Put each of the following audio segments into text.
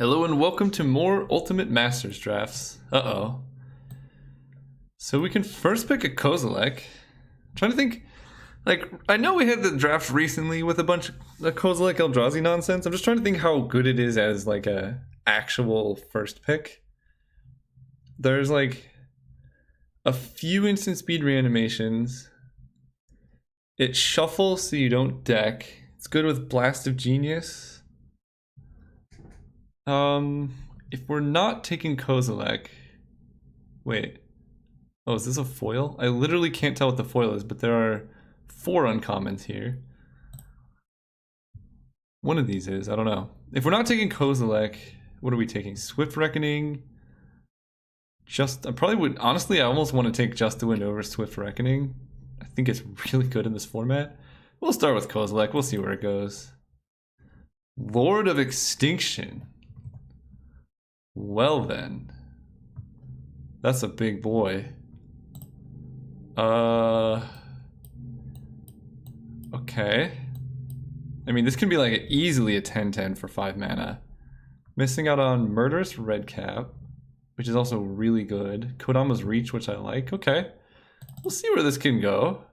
Hello and welcome to more Ultimate Masters drafts. Uh-oh. So we can first pick a Kozilek. I'm trying to think, I know we had the draft recently with a bunch of Kozilek Eldrazi nonsense. I'm just trying to think how good it is as a actual first pick. There's a few instant speed reanimations. It shuffles so you don't deck. It's good with Blast of Genius. If we're not taking Kozilek, wait. Oh, is this a foil? I literally can't tell what the foil is, but there are 4 uncommons here. One of these is, I don't know. If we're not taking Kozilek, what are we taking? Swift Reckoning? I probably would, honestly, I almost want to take Just to Win over Swift Reckoning. I think it's really good in this format. We'll start with Kozilek, we'll see where it goes. Lord of Extinction. Well then. That's a big boy. Okay. I mean, this can be easily a 10-10 for 5 mana. Missing out on Murderous Redcap, which is also really good. Kodama's Reach, which I like. Okay. We'll see where this can go.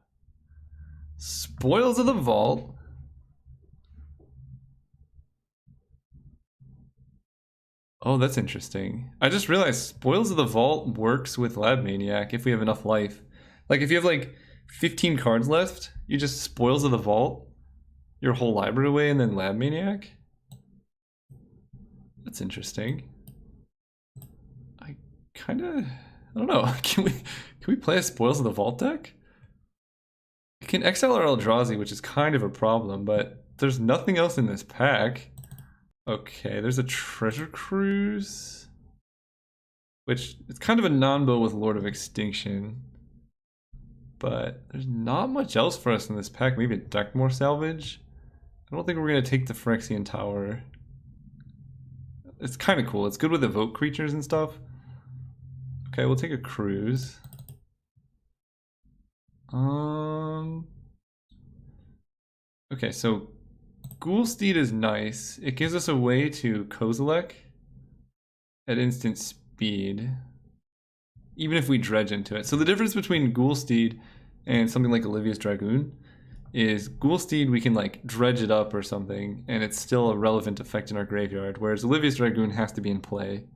Spoils of the Vault. Oh, that's interesting. I just realized Spoils of the Vault works with Lab Maniac if we have enough life. If you have 15 cards left, you just Spoils of the Vault your whole library away and then Lab Maniac. That's interesting. I don't know. Can we play a Spoils of the Vault deck? We can exile our Eldrazi, which is kind of a problem, but there's nothing else in this pack. Okay, there's a Treasure Cruise, which it's kind of a non-bow with Lord of Extinction, but there's not much else for us in this pack. Maybe a Deckmore Salvage. I don't think we're going to take the Phyrexian Tower. It's kind of cool. It's good with evoke creatures and stuff. Okay, we'll take a Cruise. Okay, so Ghoulsteed is nice. It gives us a way to Kozilek at instant speed, even if we dredge into it. So the difference between Ghoulsteed and something like Olivia's Dragoon is Ghoulsteed we can dredge it up or something, and it's still a relevant effect in our graveyard, whereas Olivia's Dragoon has to be in play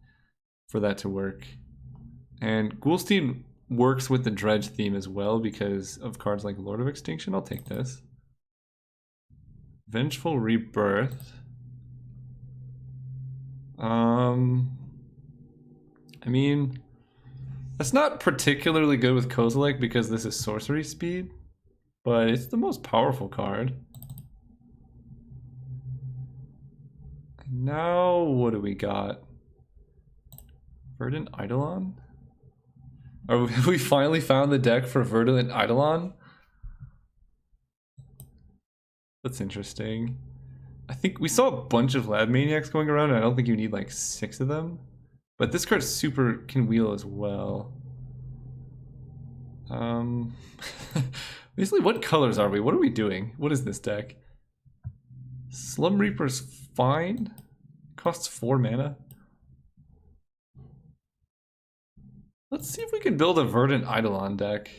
for that to work. And Ghoulsteed works with the dredge theme as well because of cards like Lord of Extinction. I'll take this. Vengeful Rebirth. I mean, that's not particularly good with Kozilek because this is sorcery speed, but it's the most powerful card. Now, what do we got? Verdant Eidolon? Have we finally found the deck for Verdant Eidolon? That's interesting. I think we saw a bunch of Lab Maniacs going around, and I don't think you need 6 of them. But this card super can wheel as well. Basically, what colors are we? What are we doing? What is this deck? Slum Reaper's fine. Costs 4 mana. Let's see if we can build a Verdant Eidolon deck.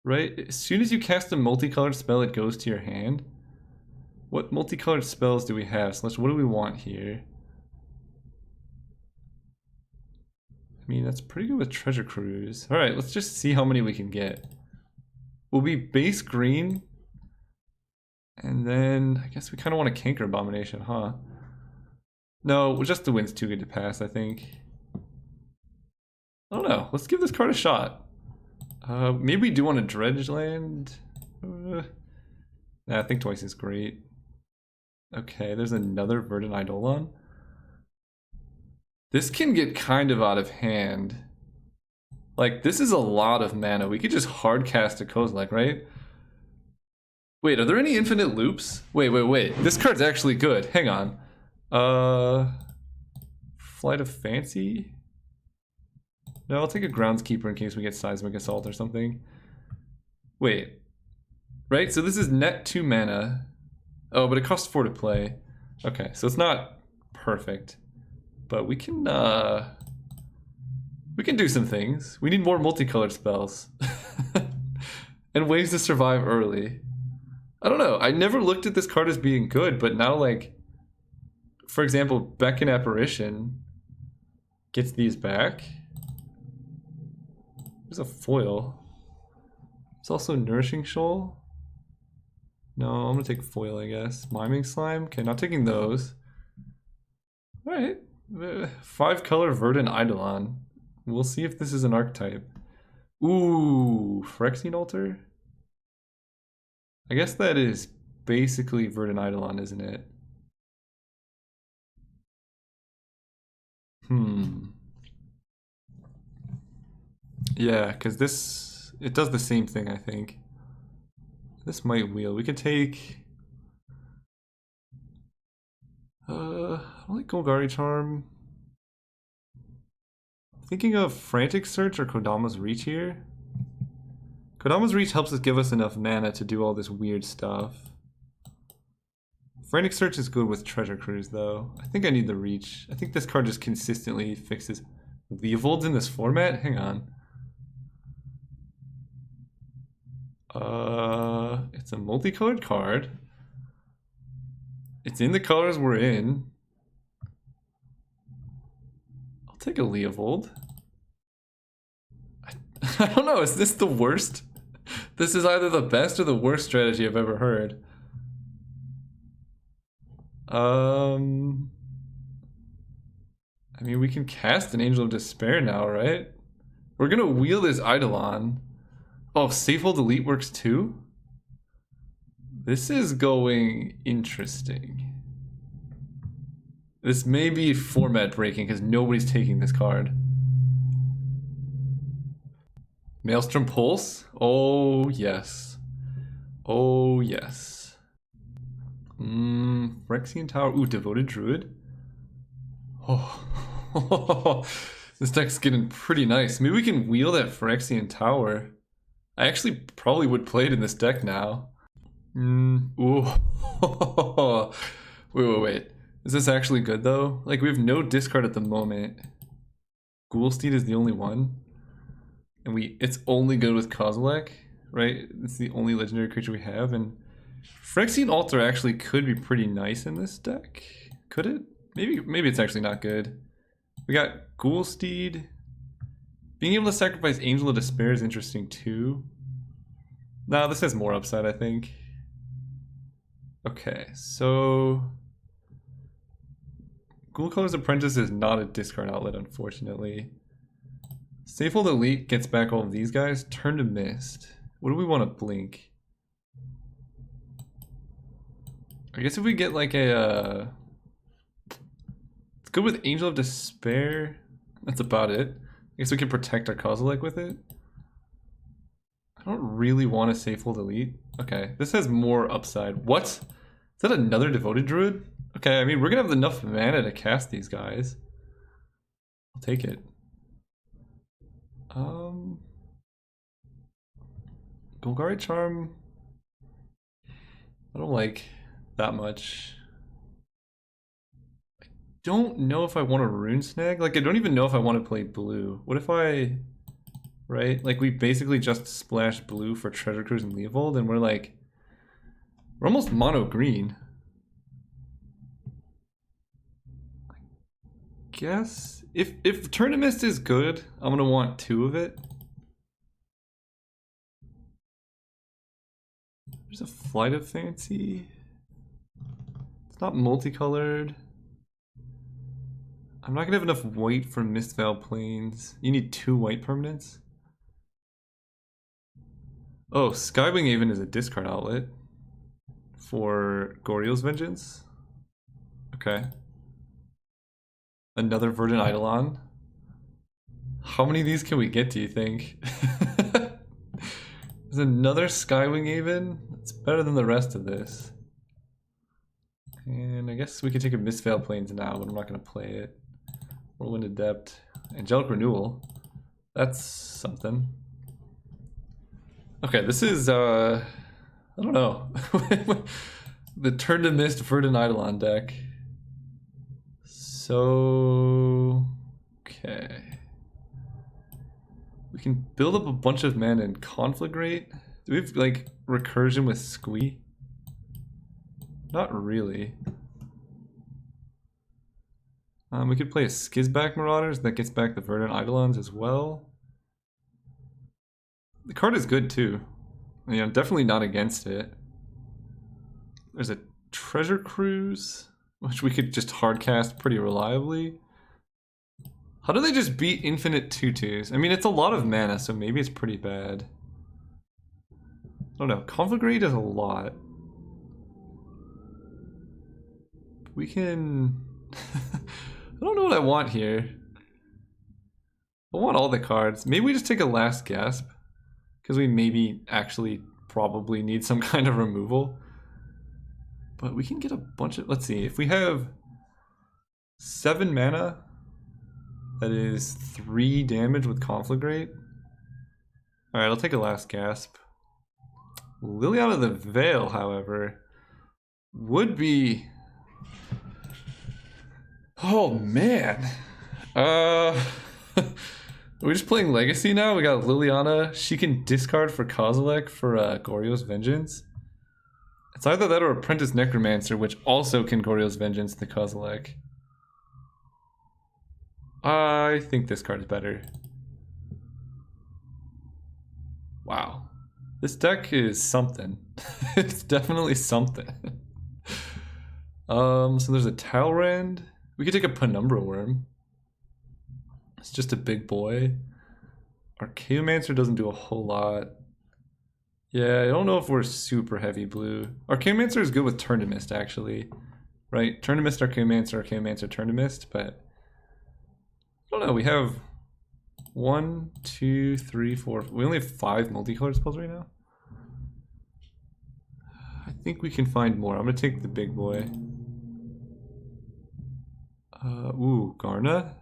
Right? As soon as you cast a multicolored spell, it goes to your hand. What multicolored spells do we have? What do we want here? I mean, that's pretty good with Treasure Cruise. Alright, let's just see how many we can get. We'll be base green. And then, I guess we kind of want a Canker Abomination, huh? No, Just to Win's too good to pass, I think. I don't know. Let's give this card a shot. Maybe we do want a Dredge land. Nah, I think twice is great. Okay, there's another Verdant Eidolon. This can get kind of out of hand. This is a lot of mana. We could just hard cast a Kozilek, right? Wait, are there any infinite loops? Wait. This card's actually good. Hang on. Flight of Fancy? No, I'll take a Groundskeeper in case we get Seismic Assault or something. Wait. Right? So this is net 2 mana. Oh, but it costs 4 to play. Okay, so it's not perfect. But we can do some things. We need more multicolored spells. And ways to survive early. I don't know. I never looked at this card as being good, but now, like, for example, Beckon Apparition gets these back. There's a foil. There's also Nourishing Shoal. No, I'm gonna take foil, I guess. Miming Slime. Okay, not taking those. Alright. 5-color Verdant Eidolon. We'll see if this is an archetype. Ooh, Phyrexian Altar? I guess that is basically Verdant Eidolon, isn't it? Yeah, because this... it does the same thing, I think. This might wheel. We could take... I like Golgari Charm. Thinking of Frantic Search or Kodama's Reach here. Kodama's Reach helps us give us enough mana to do all this weird stuff. Frantic Search is good with Treasure Cruise, though. I think I need the Reach. I think this card just consistently fixes... Leovold's in this format? Hang on. It's a multicolored card. It's in the colors we're in. I'll take a Leovold. I don't know, is this the worst? This is either the best or the worst strategy I've ever heard. I mean, we can cast an Angel of Despair now, right? We're gonna wheel this Eidolon. Oh, Safehold Elite works too? This is going interesting. This may be format breaking because nobody's taking this card. Maelstrom Pulse? Oh, yes. Oh, yes. Phyrexian Tower. Ooh, Devoted Druid. Oh. This deck's getting pretty nice. Maybe we can wheel that Phyrexian Tower. I actually probably would play it in this deck now. Ooh. Wait. Is this actually good, though? Like, we have no discard at the moment. Ghoulsteed is the only one. And it's only good with Kozilek, right? It's the only legendary creature we have, and Phyrexian Altar actually could be pretty nice in this deck. Could it? Maybe it's actually not good. We got Ghoulsteed. Being able to sacrifice Angel of Despair is interesting too. Nah, this has more upside, I think. Okay, so Ghoulcolor's Apprentice is not a discard outlet, unfortunately. Safehold Elite gets back all of these guys. Turn to Mist. What do we want to blink? I guess if we get like a... It's good with Angel of Despair. That's about it. I guess we can protect our Kozilek with it. I don't really want a Safehold Elite. Okay, this has more upside. What? Is that another Devoted Druid? Okay, I mean, we're gonna have enough mana to cast these guys. I'll take it. Golgari Charm, I don't like that much. I don't know if I want a Rune Snag. Like, I don't even know if I want to play blue. What if I, right? Like, we basically just splash blue for Treasure Cruise and Leovold, and we're almost mono green. I guess if Turn to Mist is good, I'm gonna want 2 of it. There's a Flight of Fancy. It's not multicolored. I'm not gonna have enough white for Mistveil Plains. You need 2 white permanents. Oh, Skywing Haven is a discard outlet for Goriel's Vengeance. Okay. Another Verdant Eidolon. How many of these can we get, do you think? There's another Skywing Haven. It's better than the rest of this. And I guess we can take a Mistveil Plains now, but I'm not going to play it. Whirlwind Adept. Angelic Renewal. That's something. Okay, this is, I don't know. the Turn to Mist Verdant Eidolon deck. So, okay. We can build up a bunch of mana and Conflagrate. Do we have like recursion with Squee? Not really. We could play a Skizback Marauders that gets back the Verdant Eidolons as well. The card is good too. I mean, I'm definitely not against it. There's a Treasure Cruise, which we could just hardcast pretty reliably. How do they just beat infinite 2/2s? I mean, it's a lot of mana, so maybe it's pretty bad. I don't know. Conflagrate is a lot. We can... I don't know what I want here. I want all the cards. Maybe we just take a Last Gasp. Because we maybe actually probably need some kind of removal. But we can get a bunch of... Let's see. If we have 7 mana, that is 3 damage with Conflagrate. Alright, I'll take a Last Gasp. Liliana of the Veil, however, would be... Oh, man. Are we just playing Legacy now? We got Liliana. She can discard for Kozilek for Goryo's Vengeance. It's either that or Apprentice Necromancer, which also can Goryo's Vengeance the Kozilek. I think this card is better. Wow. This deck is something. It's definitely something. So there's a Talrand. We could take a Penumbra Worm. It's just a big boy. Archaeomancer doesn't do a whole lot. Yeah, I don't know if we're super heavy blue. Archaeomancer is good with Turn to Mist, actually. Right? Turn to Mist, Archaeomancer, Archaeomancer, Turn to Mist, but... I don't know, we have 1, 2, 3, 4... We only have 5 multicolored spells right now. I think we can find more. I'm gonna take the big boy. Ooh, Garna?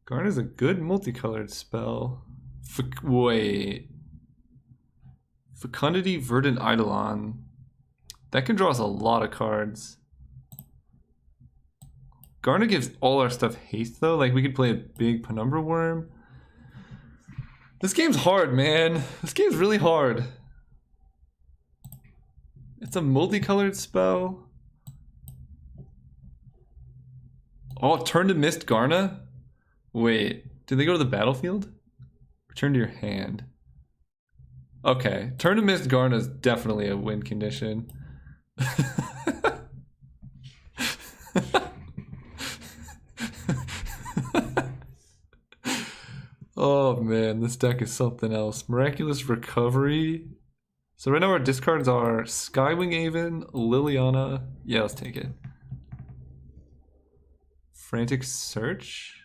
Garna's a good multicolored spell. Wait. Fecundity Verdant Eidolon. That can draw us a lot of cards. Garna gives all our stuff haste though. Like we could play a big Penumbra Worm. This game's hard, man. This game's really hard. It's a multicolored spell. Oh, Turn to Mist Garna? Wait, did they go to the battlefield? Return to your hand. Okay, Turn to Mist Garna is definitely a win condition. Oh man, this deck is something else. Miraculous Recovery. So right now our discards are Skywing Aven, Liliana. Yeah, let's take it. Frantic Search.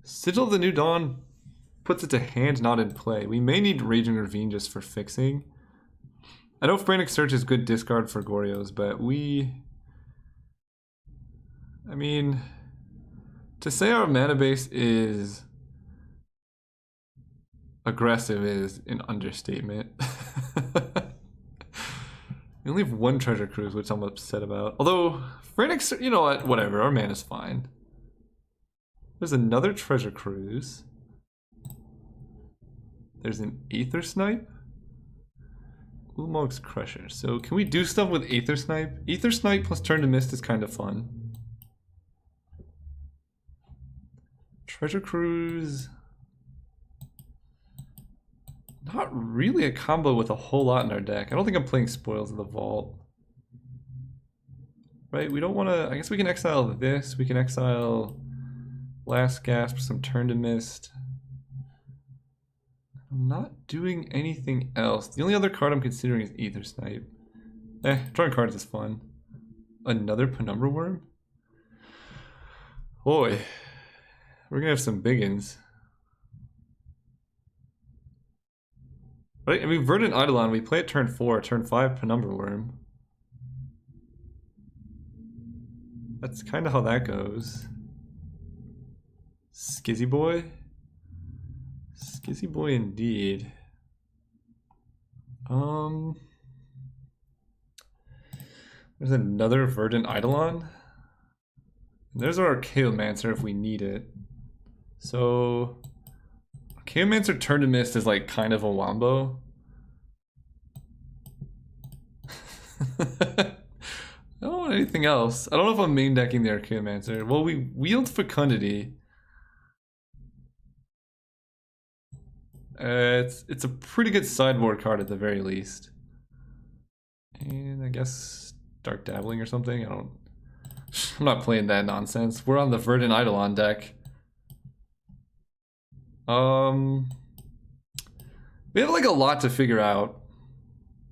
Sigil of the New Dawn puts it to hand, not in play. We may need Raging Ravine just for fixing. I know Frantic Search is good discard for Goryo's, but I mean, to say our mana base is aggressive is an understatement. We only have 1 Treasure Cruise, which I'm upset about. Although, Frantic Search, you know what, whatever, our mana's fine. There's another Treasure Cruise. There's an Aether Snipe. Ulamog's Crusher. So can we do stuff with Aether Snipe? Aether Snipe plus Turn to Mist is kind of fun. Treasure Cruise. Not really a combo with a whole lot in our deck. I don't think I'm playing Spoils of the Vault. Right, we don't want to... I guess we can exile this. We can exile Last Gasp, some Turn to Mist. I'm not doing anything else. The only other card I'm considering is Aether Snipe. Drawing cards is fun. Another Penumbra Worm? Boy, we're gonna have some biggins. Right, I mean, Verdant Eidolon, we play it turn 4, turn 5 Penumbra Worm. That's kind of how that goes. Skizzy Boy? Skizzy Boy indeed. There's another Verdant Eidolon. There's our Archaeomancer if we need it. So Archaeomancer Turn to Mist is like kind of a wombo. I don't want anything else. I don't know if I'm main decking the Archaeomancer. Well, we wield Fecundity. It's a pretty good sideboard card at the very least. And I guess Dark Dabbling or something. I'm not playing that nonsense. We're on the Verdant Eidolon deck. We have like a lot to figure out.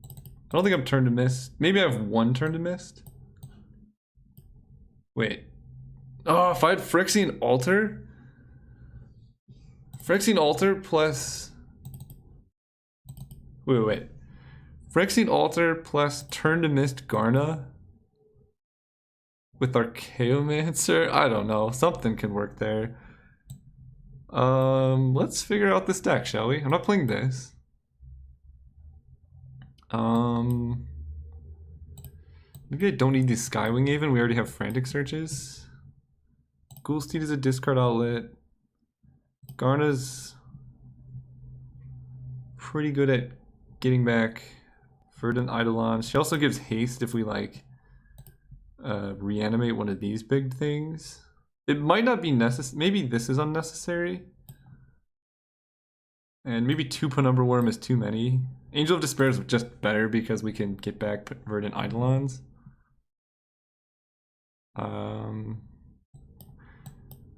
I don't think I'm Turn to Mist. Maybe I have one Turn to Mist. Wait. Oh, if I had Phyrexian Altar? Phyrexian Altar plus... Wait. Phyrexian Altar plus Turn to Mist Garna? With Archaeomancer? I don't know. Something can work there. Let's figure out this deck, shall we? I'm not playing this. Maybe I don't need the Skywing Haven. We already have Frantic Searches. Ghoulsteed is a discard outlet. Garna's pretty good at getting back Verdant Eidolon. She also gives haste if we like reanimate one of these big things. It might not be necessary. Maybe this is unnecessary. And maybe 2 Penumbra Worm is too many. Angel of Despair is just better because we can get back Verdant Eidolons.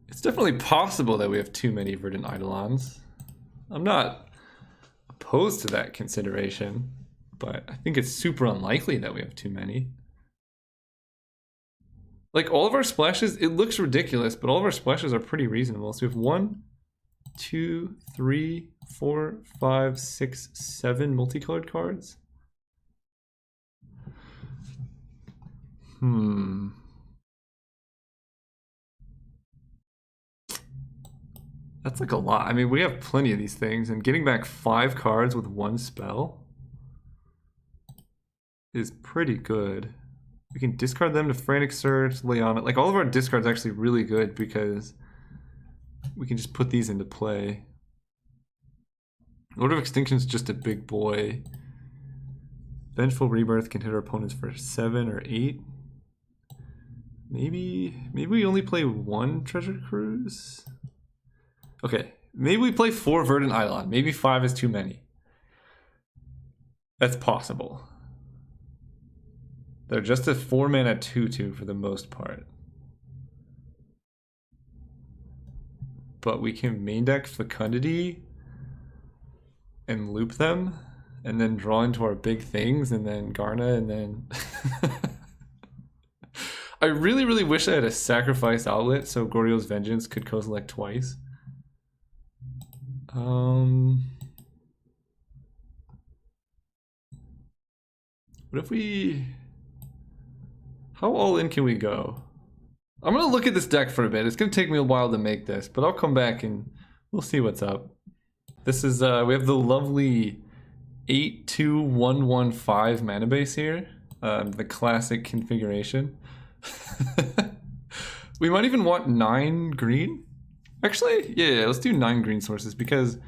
It's definitely possible that we have too many Verdant Eidolons. I'm not opposed to that consideration, but I think it's super unlikely that we have too many. Like, all of our splashes, it looks ridiculous, but all of our splashes are pretty reasonable. So we have 1, 2, 3, 4, 5, 6, 7 multicolored cards. That's like a lot. I mean, we have plenty of these things, and getting back 5 cards with 1 spell is pretty good. We can discard them to Frantic Search, Leona. Like, all of our discards are actually really good because we can just put these into play. Order of Extinction is just a big boy. Vengeful Rebirth can hit our opponents for 7 or 8. Maybe we only play 1 Treasure Cruise. Okay, maybe we play 4 Verdant Eidolon. Maybe 5 is too many. That's possible. They're just a 4-mana 2/2 for the most part. But we can main deck Fecundity and loop them, and then draw into our big things, and then Garna, and then... I really, really wish I had a sacrifice outlet so Goryo's Vengeance could co-select twice. What if we... How all in can we go? I'm gonna look at this deck for a bit. It's gonna take me a while to make this, but I'll come back and we'll see what's up. This is, we have the lovely 8-2-1-1-5 mana base here. The classic configuration. We might even want 9 green. Actually, yeah, let's do 9 green sources because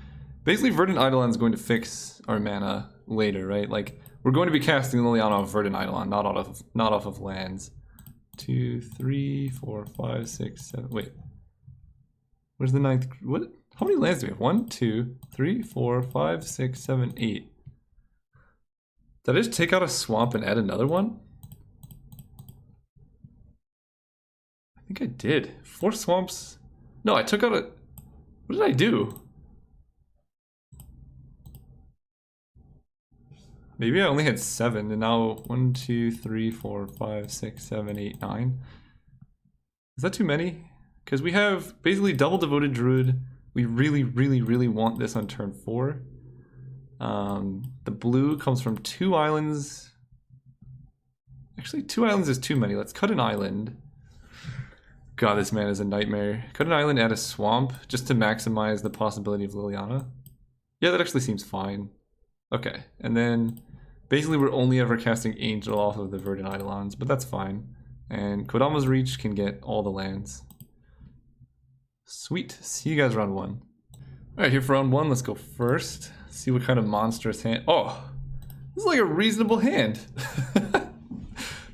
basically Verdant Eidolon is going to fix our mana later, right? Like, we're going to be casting Liliana off Verdant Eidolon, not off of lands. 2, 3, 4, 5, 6, 7. Wait. Where's the 9th? What? How many lands do we have? 1, 2, 3, 4, 5, 6, 7, 8. Did I just take out a swamp and add another one? I think I did. 4 swamps. No, I took out a... What did I do? Maybe I only had 7, and now 1, 2, 3, 4, 5, 6, 7, 8, 9. Is that too many? Because we have basically double Devoted Druid. We really, really, really want this on turn 4. The blue comes from 2 islands. Actually, 2 islands is too many. Let's cut an island. God, this man is a nightmare. Cut an island, add a swamp, just to maximize the possibility of Liliana. Yeah, that actually seems fine. Okay, and then Basically, we're only ever casting Angel off of the Verdant Eidolons, but that's fine. And Kodama's Reach can get all the lands. Sweet. See you guys round 1. Alright, here for round 1, let's go first. See what kind of monstrous hand. Oh! This is like a reasonable hand.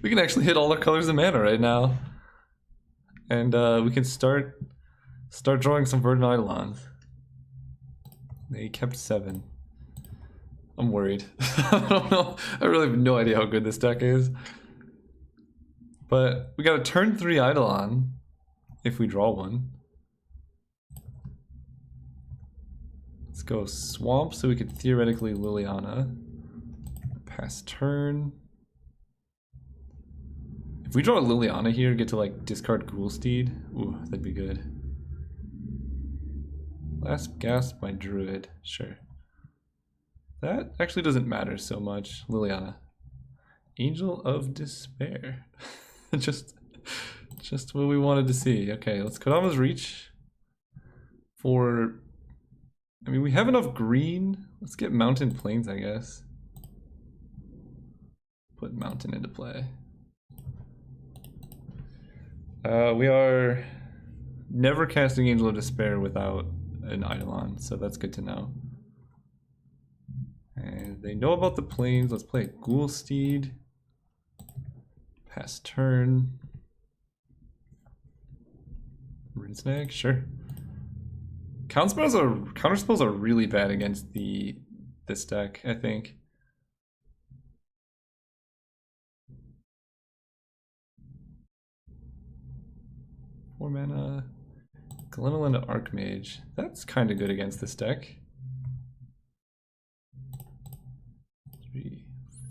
We can actually hit all our colors of mana right now. And we can start drawing some Verdant Eidolons. They kept 7. I'm worried. I don't know. I really have no idea how good this deck is. But we got a turn 3 Eidolon if we draw one. Let's go Swamp so we could theoretically Liliana. Pass turn. If we draw a Liliana here, get to like discard Ghoulsteed. Ooh, that'd be good. Last Gasp by Druid. Sure. That actually doesn't matter so much. Liliana. Angel of Despair. just what we wanted to see. Okay, let's Kodama's Reach for... I mean, we have enough green. Let's get Mountain Plains, I guess. Put Mountain into play. We are never casting Angel of Despair without an Eidolon, so that's good to know. And they know about the plains. Let's play Ghoulsteed. Pass turn. Rinsnag, sure. Counterspells are really bad against this deck, I think. 4 mana. Glenolin Archmage. That's kind of good against this deck. 3,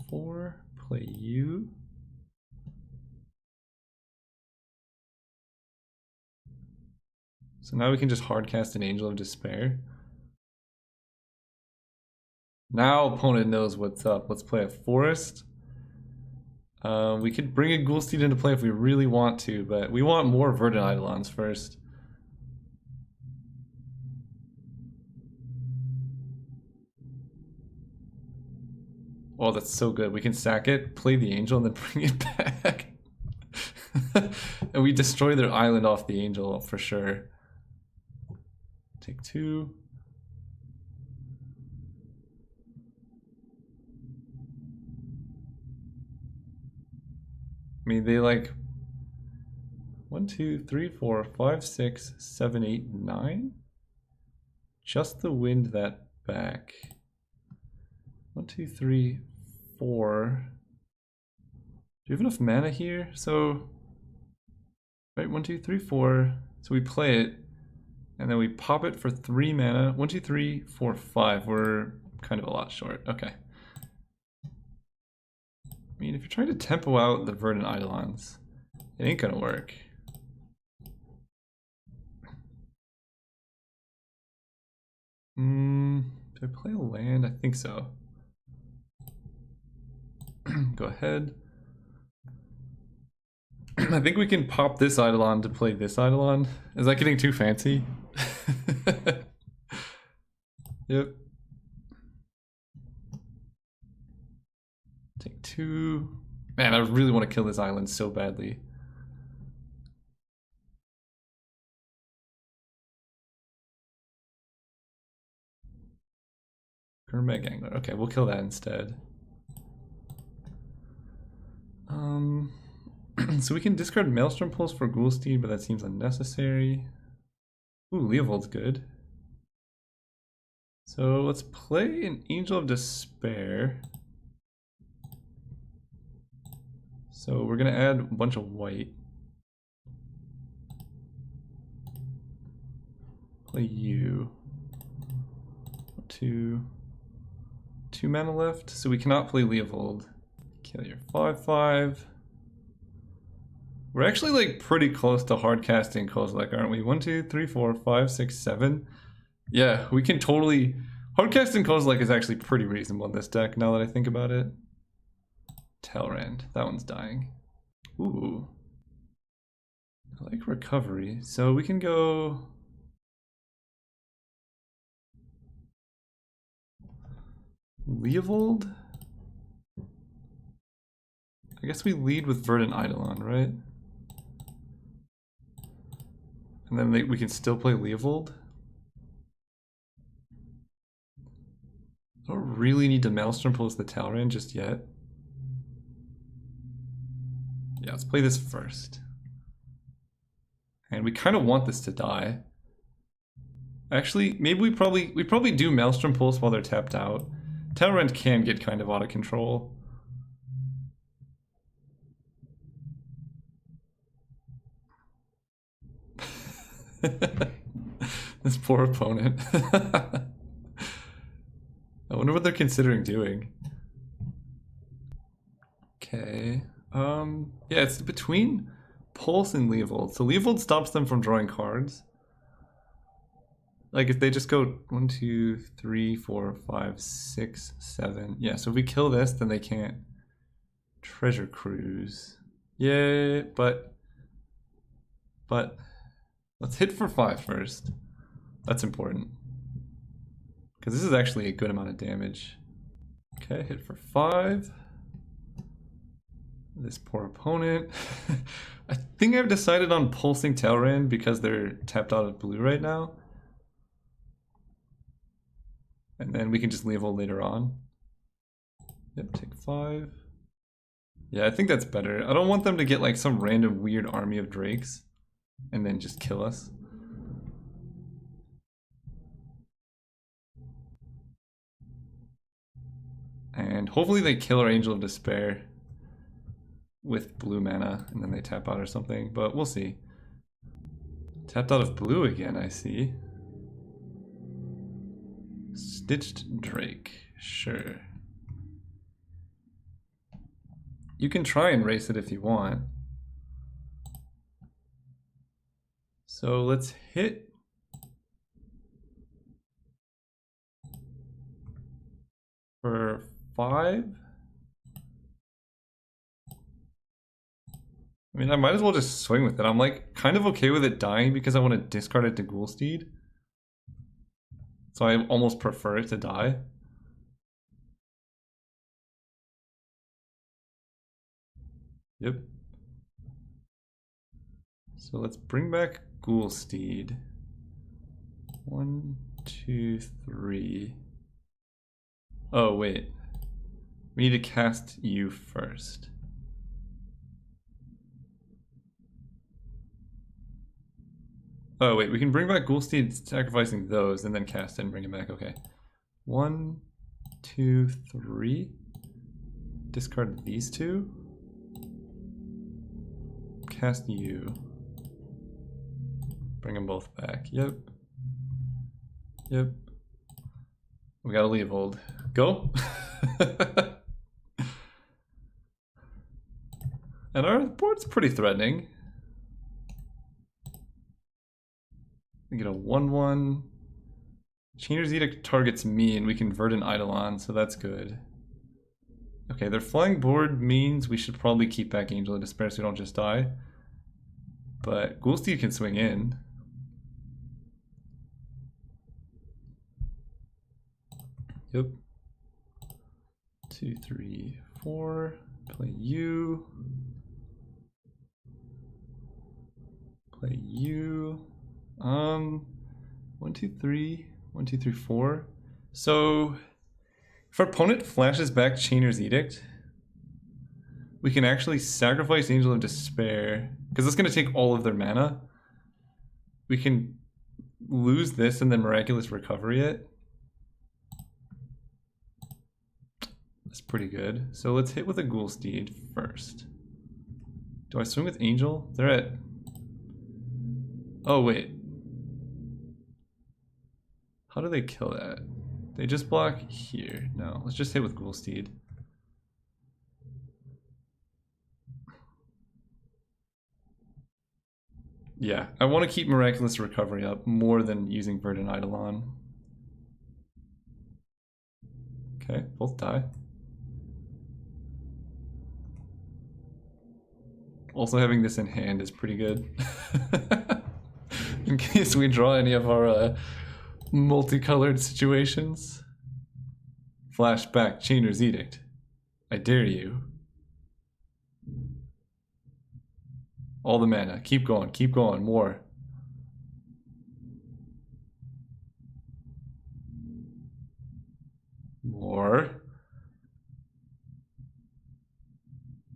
4. Play you. So now we can just hardcast an Angel of Despair. Now opponent knows what's up. Let's play a Forest. We could bring a Ghoulsteed into play if we really want to, but we want more Verdant Eidolons first. Oh, that's so good. We can sack it, play the Angel, and then bring it back. And we destroy their island off the Angel for sure. Take 2. I mean, they like 1, 2, 3, 4, 5, 6, 7, 8, 9. Just the wind that back. 1, 2, 3, 4. Do you have enough mana here? So, right, 1, 2, 3, 4. So we play it, and then we pop it for 3 mana. 1, 2, 3, 4, 5. We're kind of a lot short. Okay. I mean, if you're trying to tempo out the Verdant Eidolons, it ain't gonna work. Did I play a land? I think so. Go ahead. I think we can pop this Eidolon to play this Eidolon. Is that getting too fancy? Yep. Take 2. Man, I really want to kill this island so badly. Gurmag Angler. Okay, we'll kill that instead. So we can discard Maelstrom Pulse for Ghoulsteed, but that seems unnecessary. Ooh, Leovold's good. So let's play an Angel of Despair. So we're gonna add a bunch of white. Play you. 2 mana left, so we cannot play Leovold. Kill your 5/5. We're actually like pretty close to hardcasting Kozilek, aren't we? 1, 2, 3, 4, 5, 6, 7. Yeah, we can totally... Hardcasting Kozilek is actually pretty reasonable in this deck, now that I think about it. Telrand, that one's dying. Ooh. I like recovery, so we can go... Leovold? I guess we lead with Verdant Eidolon, right? And then we can still play Leovold. I don't really need to Maelstrom Pulse the Talrand just yet. Yeah, let's play this first. And we kind of want this to die. Actually, maybe we probably do Maelstrom Pulse while they're tapped out. Talrand can get kind of out of control. This poor opponent. I wonder what they're considering doing. Okay. Yeah, it's between Pulse and Leovold. So Leovold stops them from drawing cards. Like if they just go 1, 2, 3, 4, 5, 6, 7. Yeah, so if we kill this, then they can't Treasure Cruise. Yeah, but let's hit for 5 first. That's important. Because this is actually a good amount of damage. Okay, hit for 5. This poor opponent. I think I've decided on pulsing Talrand because they're tapped out of blue right now. And then we can just Leovold later on. Yep, take 5. Yeah, I think that's better. I don't want them to get like some random weird army of drakes and then just kill us. And hopefully they kill our Angel of Despair with blue mana and then they tap out or something, but we'll see. Tapped out of blue again, I see. Stitched Drake, sure. You can try and race it if you want. So let's hit for 5. I mean, I might as well just swing with it. I'm like kind of okay with it dying because I want to discard it to Ghoulsteed. So I almost prefer it to die. Yep. So let's bring back Ghoulsteed. 1, 2, 3. Oh, wait. We need to cast you first. Oh, wait. We can bring back Ghoulsteed sacrificing those and then cast it and bring it back. Okay. 1, 2, 3. Discard these 2. Cast you. Bring them both back. Yep. Yep. We gotta Leovold. Go. And our board's pretty threatening. We get a 1/1. Chainer's Edict targets me and we can Verdant Eidolon, so that's good. Okay, their flying board means we should probably keep back Angel of Despair so we don't just die. But Ghoulsteed can swing in. Yep. 2, 3, 4. Play you. Play you. 1, 2, 3. 1, 2, 3, 4. So if our opponent flashes back Chainer's Edict, we can actually sacrifice Angel of Despair because it's going to take all of their mana. We can lose this and then Miraculous Recovery it. That's pretty good. So let's hit with a Ghoulsteed first. Do I swing with Angel? They're at... Oh, wait. How do they kill that? They just block here. No, let's just hit with Ghoulsteed. Yeah, I want to keep Miraculous Recovery up more than using Verdant Eidolon. Okay, both die. Also having this in hand is pretty good. In case we draw any of our multicolored situations. Flashback Chainer's Edict. I dare you. All the mana. Keep going, more. More.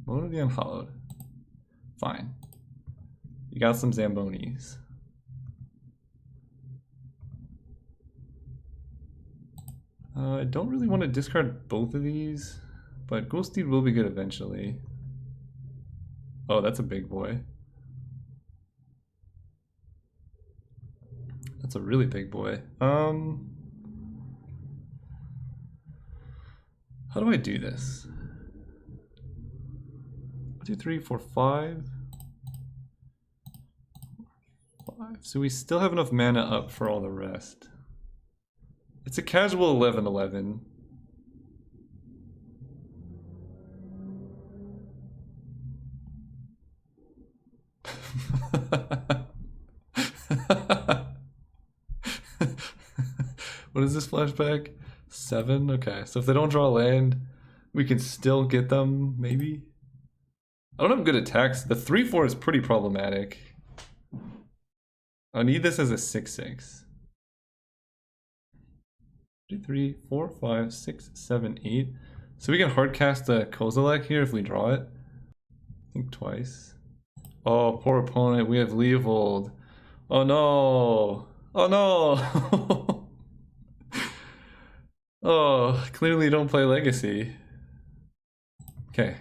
Moan of the Unhallowed. Fine. You got some Zambonis. I don't really want to discard both of these, but Ghoulsteed will be good eventually. Oh, that's a big boy. That's a really big boy. How do I do this? 1, 2, 3, 4, 5. 5. So we still have enough mana up for all the rest. It's a casual 11/11. What is this flashback? 7? Okay, so if they don't draw land, we can still get them, maybe? I don't have good attacks. The 3/4 is pretty problematic. I need this as a 6/6. 2, 3, 4, 5, 6, 7, 8. So we can hardcast the Kozilek here if we draw it. I think twice. Oh, poor opponent. We have Leovold. Oh no. Oh no. Oh, clearly don't play Legacy. Okay.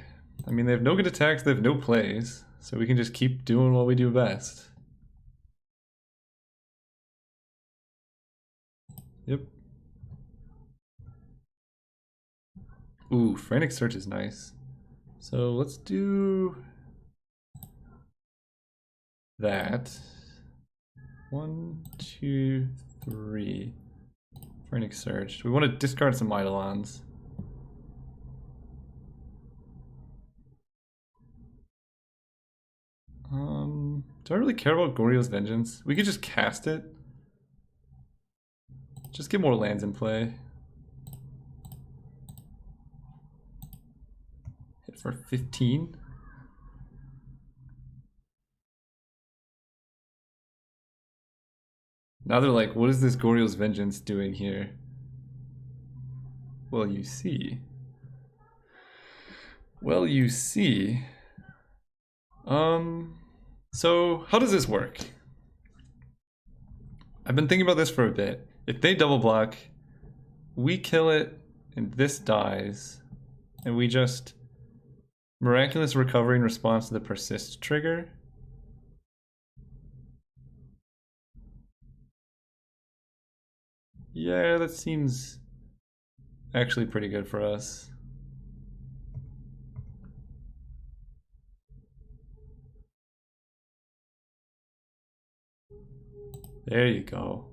I mean, they have no good attacks, they have no plays. So we can just keep doing what we do best. Yep. Ooh, Frantic Search is nice. So let's do that. 1, 2, 3. Frantic Search. We want to discard some Eidolons. Do I really care about Goryo's Vengeance? We could just cast it. Just get more lands in play. Hit for 15. Now they're like, what is this Goryo's Vengeance doing here? Well, you see. Well, you see. So how does this work? I've been thinking about this for a bit. If they double block, we kill it, and this dies, and we just miraculous recovery in response to the persist trigger. Yeah, that seems actually pretty good for us. There you go.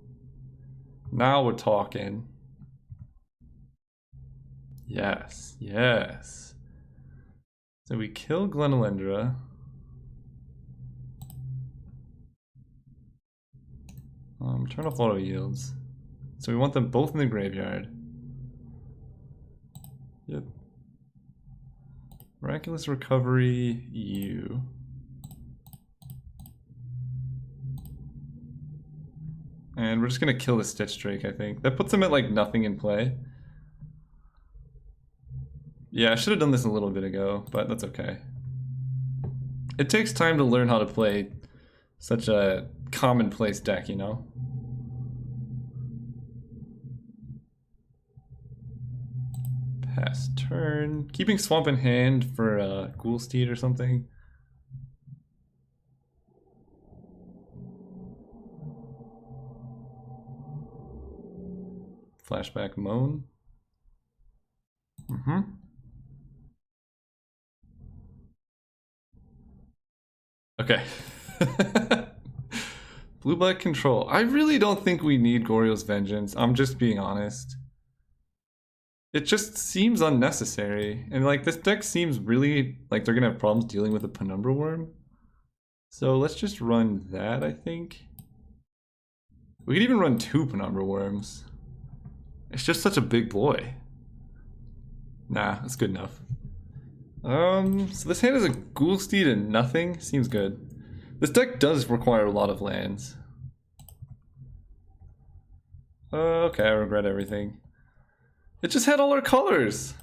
Now we're talking. Yes, yes. So we kill Glenelendra. Turn off auto yields. So we want them both in the graveyard. Yep. Miraculous recovery, you. And we're just gonna kill the Stitch Drake, I think. That puts him at like nothing in play. Yeah, I should have done this a little bit ago, but that's okay. It takes time to learn how to play such a commonplace deck, you know? Pass turn. Keeping Swamp in hand for Ghoulsteed or something. Flashback Moan. Okay. Blue-black control. I really don't think we need Goryo's Vengeance. I'm just being honest. It just seems unnecessary. And like this deck seems really like they're gonna have problems dealing with the Penumbra Worm. So let's just run that, I think. We could even run 2 Penumbra Worms. It's just such a big boy. Nah, that's good enough. So this hand is a Ghoulsteed and nothing. Seems good. This deck does require a lot of lands. Okay, I regret everything. It just had all our colors.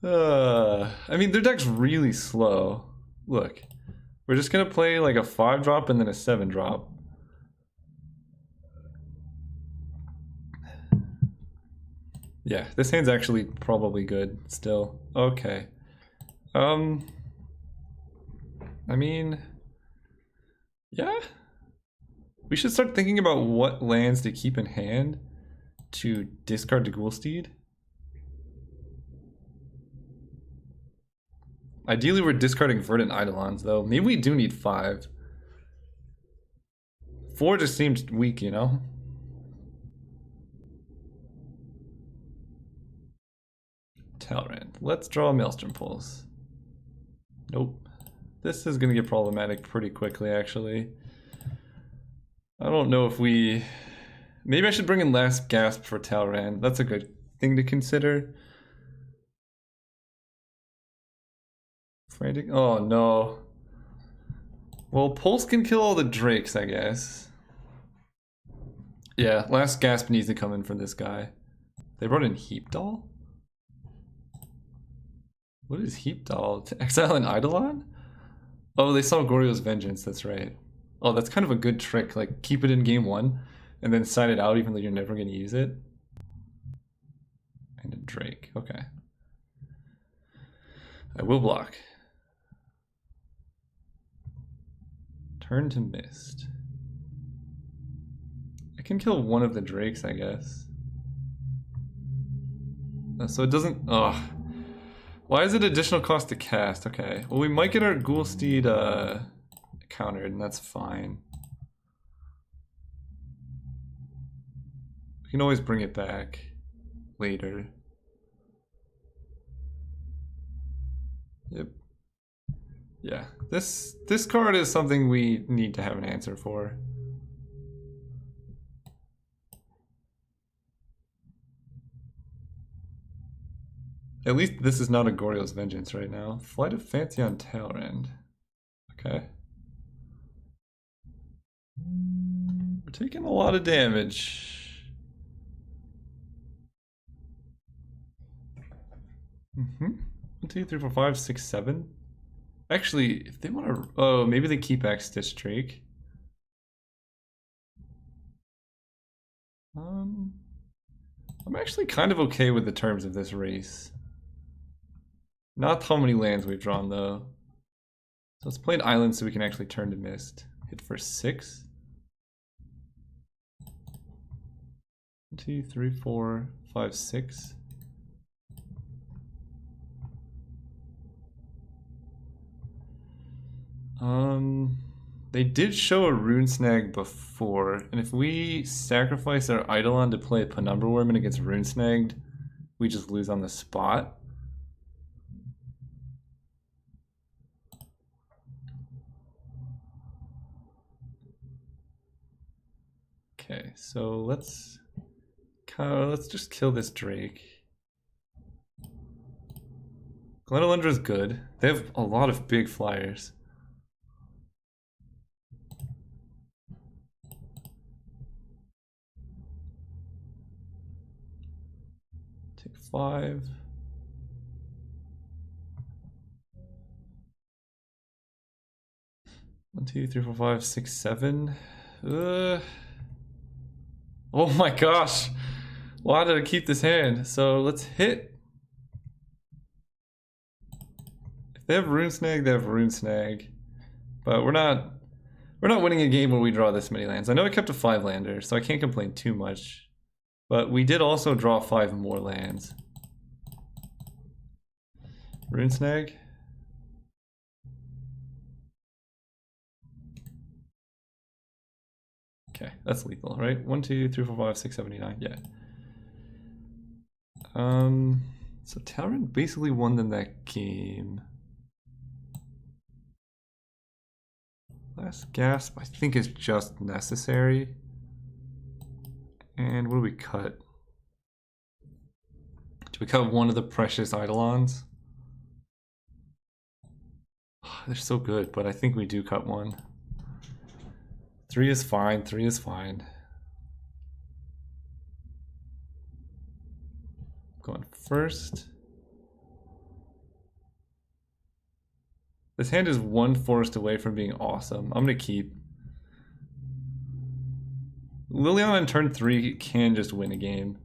I mean, their deck's really slow. Look, we're just gonna play like a 5-drop and then a 7-drop. Yeah, this hand's actually probably good still. Okay. I mean, yeah. We should start thinking about what lands to keep in hand to discard to Ghoulsteed. Ideally, we're discarding Verdant Eidolons, though. Maybe we do need 5. 4 just seems weak, you know? Talrand. Let's draw a Maelstrom Pulse. Nope. This is gonna get problematic pretty quickly, actually. I don't know if we... Maybe I should bring in Last Gasp for Talrand. That's a good thing to consider. Frantic... Oh, no. Well, Pulse can kill all the Drakes, I guess. Yeah, Last Gasp needs to come in for this guy. They brought in Heapdoll? What is Heapdoll? To exile an Eidolon? Oh, they saw Goryo's Vengeance, that's right. Oh, that's kind of a good trick. Like, keep it in game 1, and then sign it out even though you're never going to use it. And a Drake, okay. I will block. Turn to Mist. I can kill one of the Drakes, I guess. So it doesn't... Ugh. Why is it additional cost to cast? Okay. Well, we might get our Ghoulsteed countered, and that's fine. We can always bring it back later. Yep. Yeah. This card is something we need to have an answer for. At least this is not a Goryo's Vengeance right now. Flight of Fancy on Talrand. Okay. We're taking a lot of damage. Mm-hmm. 1, 2, 3, 4, 5, 6, 7. Actually, if they want to... Oh, maybe they keep back Stitch Drake. I'm actually kind of okay with the terms of this race. Not how many lands we've drawn, though. So let's play an island so we can actually turn to Mist. Hit for 6. 1, 2, 3, 4, 5, 6. They did show a Rune Snag before, and if we sacrifice our Eidolon to play a Penumbra Worm and it gets Rune Snagged, we just lose on the spot. Okay, so let's just kill this Drake. Glenalendra's good. They have a lot of big flyers. Take 5. One, 2, 3, 4, 5, 6, 7. Oh my gosh! Why did I keep this hand? So let's hit. If they have Rune Snag, they have Rune Snag. But we're not winning a game where we draw this many lands. I know I kept a 5-lander, so I can't complain too much. But we did also draw 5 more lands. Rune Snag. Okay, that's lethal, right? 1, 2, 3, 4, 5, 6, 7, 8, 9. Yeah. So Talrand basically won them that game. Last Gasp, I think, is just necessary. And what do we cut? Do we cut one of the precious Eidolons? they're so good, but I think we do cut one. 3 is fine, 3 is fine. Going first. This hand is one forest away from being awesome. I'm gonna keep. Liliana on turn 3 can just win a game.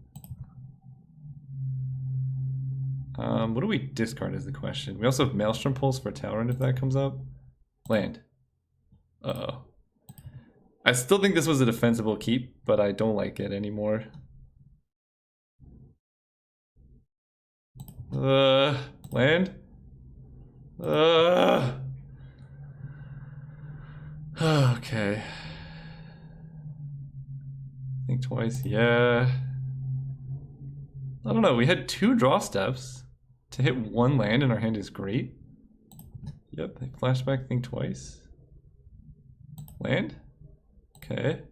What do we discard is the question. We also have Maelstrom Pulse for Talrand if that comes up. Land. Uh-oh. I still think this was a defensible keep, but I don't like it anymore. Land? Okay. Think twice, yeah. I don't know, we had 2 draw steps. To hit 1 land in our hand is great. Yep, flashback, think twice. Land? Okay.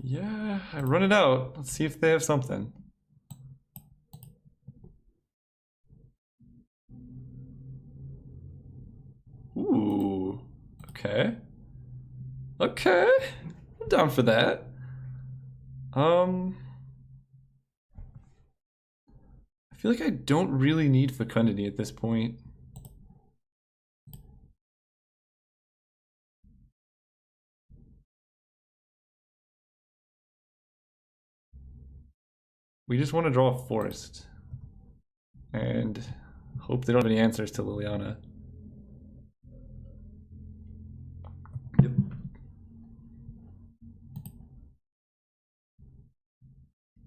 Yeah, I run it out. Let's see if they have something. Ooh, okay. Okay, I'm down for that. I feel like I don't really need Fecundity at this point. We just want to draw a forest. And hope they don't have any answers to Liliana. Yep.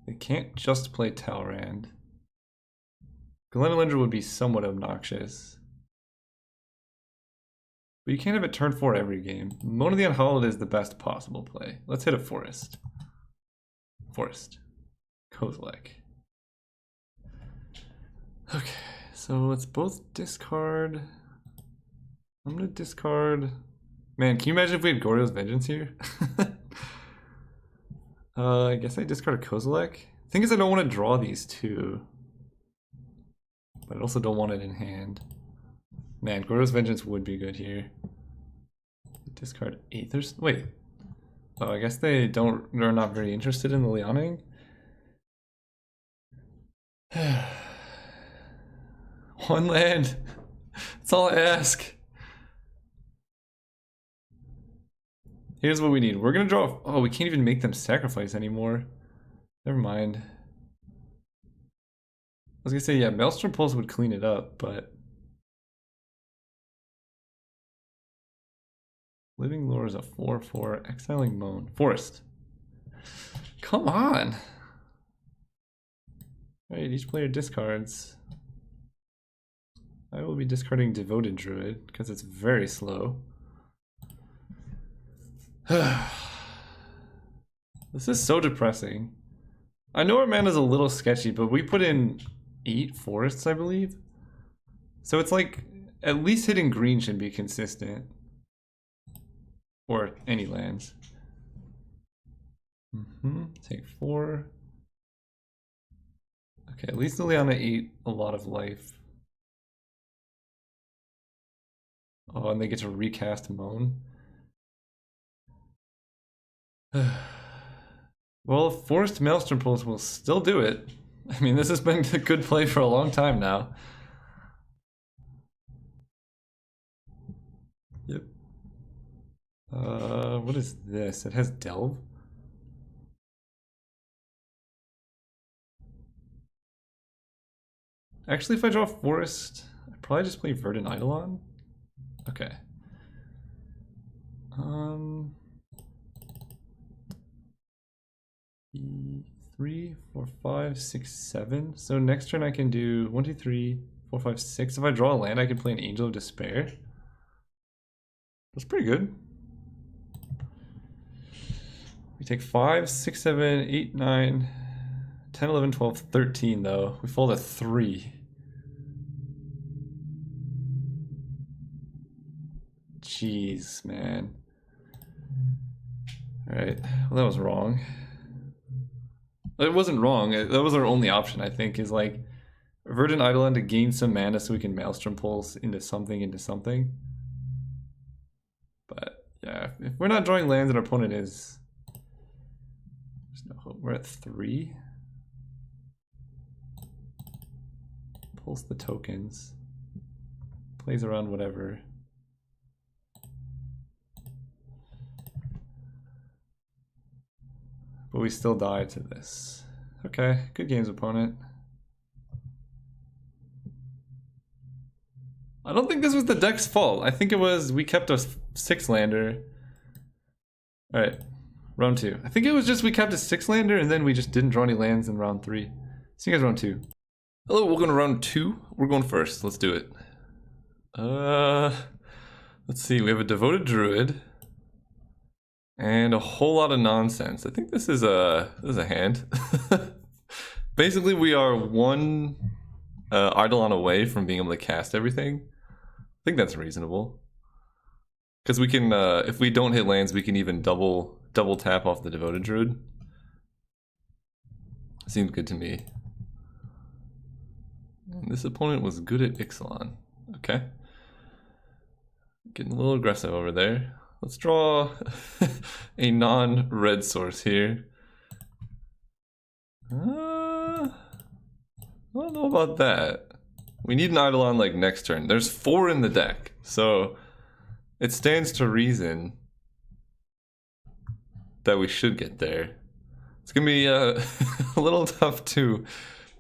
They can't just play Talrand. Glenelindra would be somewhat obnoxious. But you can't have it turn 4 every game. Mona the Unhallowed is the best possible play. Let's hit a forest. Forest. Kozilek. Okay, so let's both discard. I'm gonna discard. Man, can you imagine if we had Goryo's Vengeance here? I guess I discard a Kozilek. Thing is, I don't want to draw these 2. But I also don't want it in hand. Man, Goryo's Vengeance would be good here. Discard Aethers. Wait. Oh, I guess they're not very interested in the Lianing. One land. That's all I ask. Here's what we need. We're gonna draw. Oh, we can't even make them sacrifice anymore. Never mind. I was gonna say, yeah, Maelstrom Pulse would clean it up, but Living Lore is a 4/4, exiling Moan. Forest. Come on! Alright, each player discards. I will be discarding Devoted Druid, because it's very slow. This is so depressing. I know our mana's a little sketchy, but we put in 8 forests, I believe. So it's like, at least hitting green should be consistent. Or any lands. Take 4. Okay, at least Liliana ate a lot of life. Oh, and they get to recast Moan. Well, Forest Maelstrom Pulse will still do it. I mean, this has been a good play for a long time now. Yep. What is this? It has Delve? Actually, if I draw Forest, I'd probably just play Verdant Eidolon. Okay. 3, 4, 5, 6, 7. So next turn I can do 1, 2, 3, 4, 5, 6. If I draw a land, I can play an Angel of Despair. That's pretty good. We take 5, 6, 7, 8, 9, 10, 11, 12, 13 though. We fold a 3. Jeez, man. Alright, well that was wrong. It wasn't wrong, that was our only option, I think, is like, Verdant Eidolon to gain some mana so we can Maelstrom Pulse into something. But yeah, if we're not drawing lands and our opponent is, there's no hope. We're at 3. Pulls the tokens. Plays around whatever. But we still die to this. Okay, good games, opponent. I don't think this was the deck's fault. I think it was we kept a 6-lander. Alright, round 2. I think it was just we kept a 6-lander and then we just didn't draw any lands in round 3. See you guys round 2. Hello, welcome to round 2. We're going first. Let's do it. Let's see. We have a Devoted Druid and a whole lot of nonsense. I think this is a hand. Basically, we are one Eidolon away from being able to cast everything. I think that's reasonable. Because we can, if we don't hit lands, we can even double tap off the Devoted Druid. Seems good to me. And this opponent was good at Ixalan. Okay. Getting a little aggressive over there. Let's draw a non-red source here. I don't know about that. We need an Eidolon like next turn. There's 4 in the deck, so it stands to reason that we should get there. It's gonna be a little tough to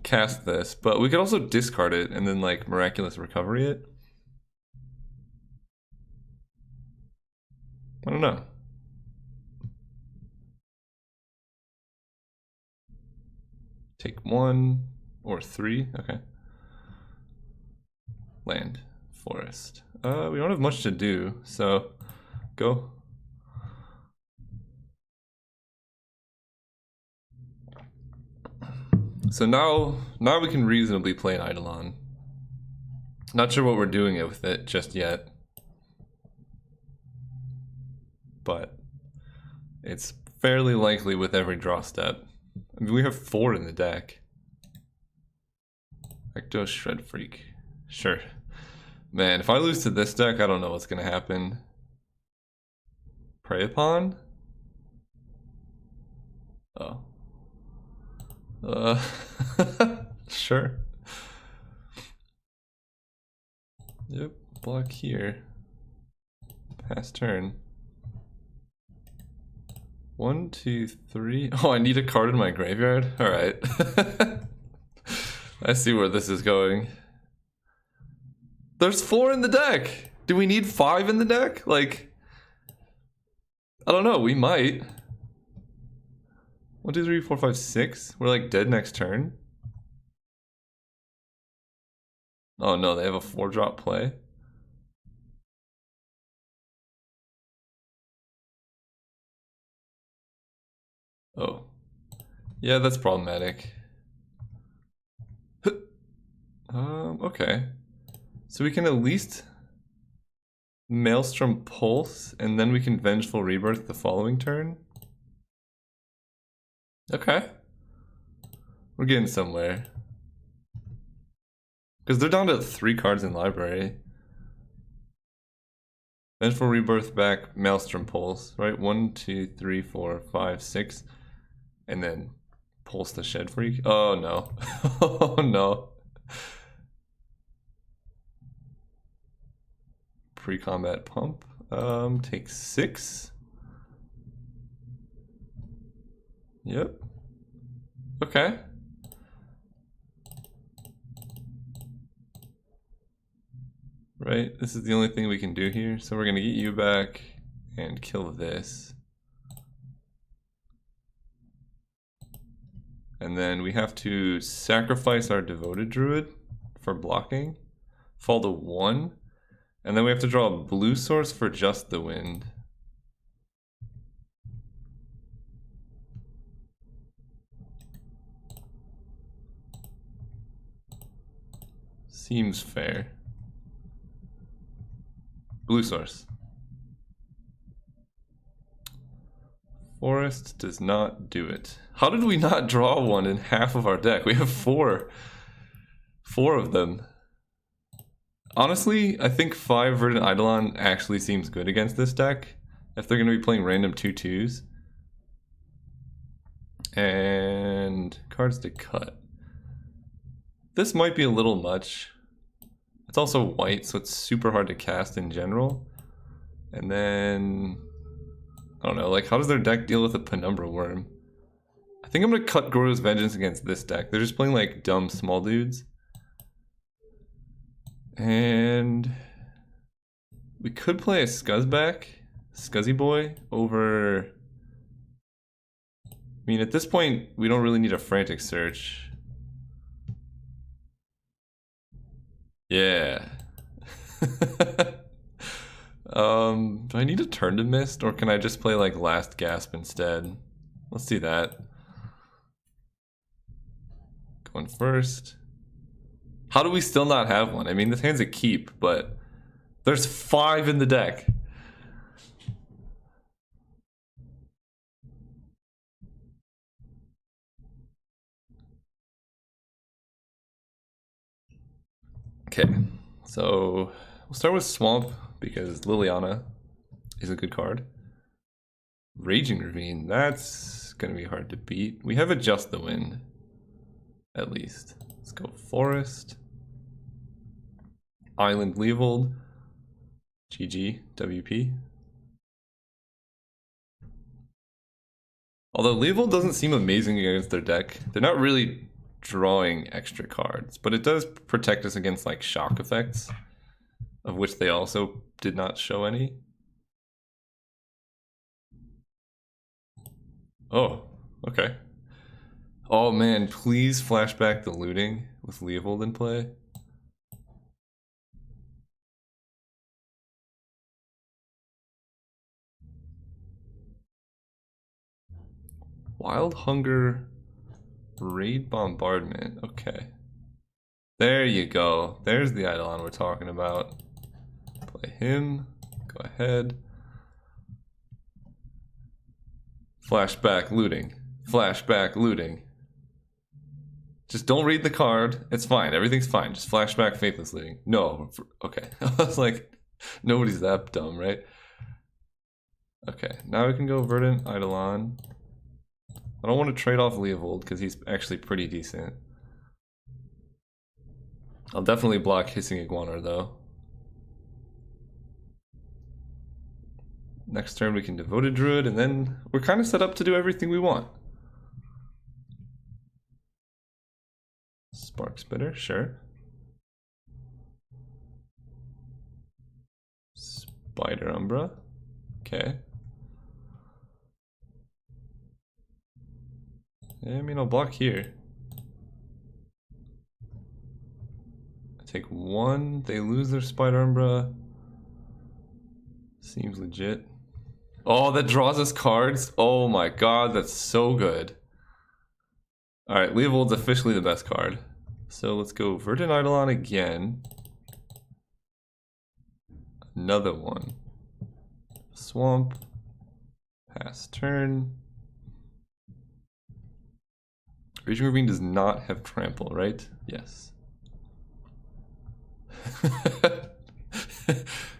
cast this, but we could also discard it and then like miraculous recovery it. I don't know. Take 1 or 3, okay. Land, forest. We don't have much to do, so go. So now we can reasonably play an Eidolon. Not sure what we're doing with it just yet. But it's fairly likely with every draw step. I mean, we have 4 in the deck. Ecto Shred Freak. Sure. Man, if I lose to this deck, I don't know what's gonna happen. Prey Upon? Oh. Sure. Yep, block here. Pass turn. 1, 2, 3. Oh, I need a card in my graveyard? Alright. I see where this is going. There's 4 in the deck! Do we need 5 in the deck? Like, I don't know, we might. 1, 2, 3, 4, 5, 6. We're like dead next turn. Oh no, they have a 4-drop play. Oh. Yeah, that's problematic. Okay. So we can at least Maelstrom Pulse, and then we can Vengeful Rebirth the following turn. Okay. We're getting somewhere. Because they're down to 3 cards in library. Vengeful Rebirth back, Maelstrom Pulse, right? 1, 2, 3, 4, 5, 6. And then Pulse the Shed Freak. Oh no. Oh no. Pre-combat pump. Take 6. Yep. Okay. Right, this is the only thing we can do here. So we're gonna get you back and kill this. And then we have to sacrifice our Devoted Druid for blocking. Fall to 1. And then we have to draw a blue source for Just the Wind. Seems fair. Blue source. Forest does not do it. How did we not draw one in half of our deck? We have 4 4 of them. Honestly, I think 5 Verdant Eidolon actually seems good against this deck. If they're going to be playing random 2/2s. And cards to cut. This might be a little much. It's also white, so it's super hard to cast in general. And then, I don't know, like how does their deck deal with a Penumbra Worm? I think I'm going to cut Gorgo's Vengeance against this deck. They're just playing like dumb small dudes. And we could play a Scuzzy Boy over... I mean, at this point, we don't really need a Frantic Search. Yeah. Do I need a turn to Mist, or can I just play like Last Gasp instead? Let's do that. Going first. How do we still not have one? I mean, this hand's a keep, but there's 5 in the deck. Okay, so we'll start with Swamp because Liliana is a good card. Raging Ravine, that's gonna be hard to beat. We have Adjust the Wind, at least. Let's go Forest. Island Leovold. GG, WP. Although Leovold doesn't seem amazing against their deck. They're not really drawing extra cards, but it does protect us against like shock effects, of which they also did not show any. Oh, okay. Oh man, please flashback the looting with Leovold in play. Wild Hunger, Raid Bombardment, okay. There you go. There's the Eidolon we're talking about. Play him, go ahead. Flashback looting, flashback looting. Just don't read the card, it's fine, everything's fine. Just flashback Faithless Looting. No, okay. I was like, nobody's that dumb, right? Okay, now we can go Verdant Eidolon. I don't want to trade off Leovold because he's actually pretty decent. I'll definitely block Hissing Iguanar though. Next turn we can Devoted Druid, and then we're kind of set up to do everything we want. Spark Spitter, sure. Spider Umbra, okay. I mean, I'll block here. I take 1, they lose their Spider Umbra. Seems legit. Oh, that draws us cards? Oh my god, that's so good. Alright, Leovold's officially the best card. So let's go Verdant Eidolon again. Another one. Swamp. Pass turn. Raging Ravine does not have Trample, right? Yes.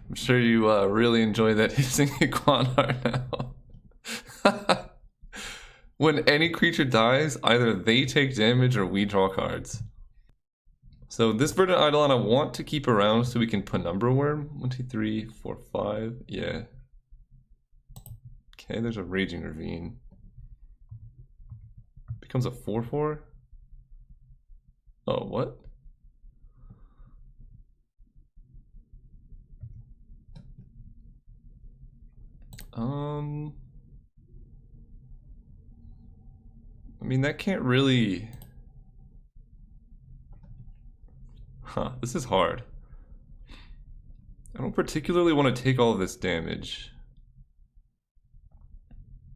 I'm sure you really enjoy that Hissing Iguanar now. When any creature dies, either they take damage or we draw cards. So this Verdant Eidolon I want to keep around so we can Penumbra Worm. 1, 2, 3, 4, 5. Yeah. Okay, there's a Raging Ravine. Becomes a 4/4. Oh, what? I mean, that can't really... Huh, this is hard. I don't particularly want to take all of this damage.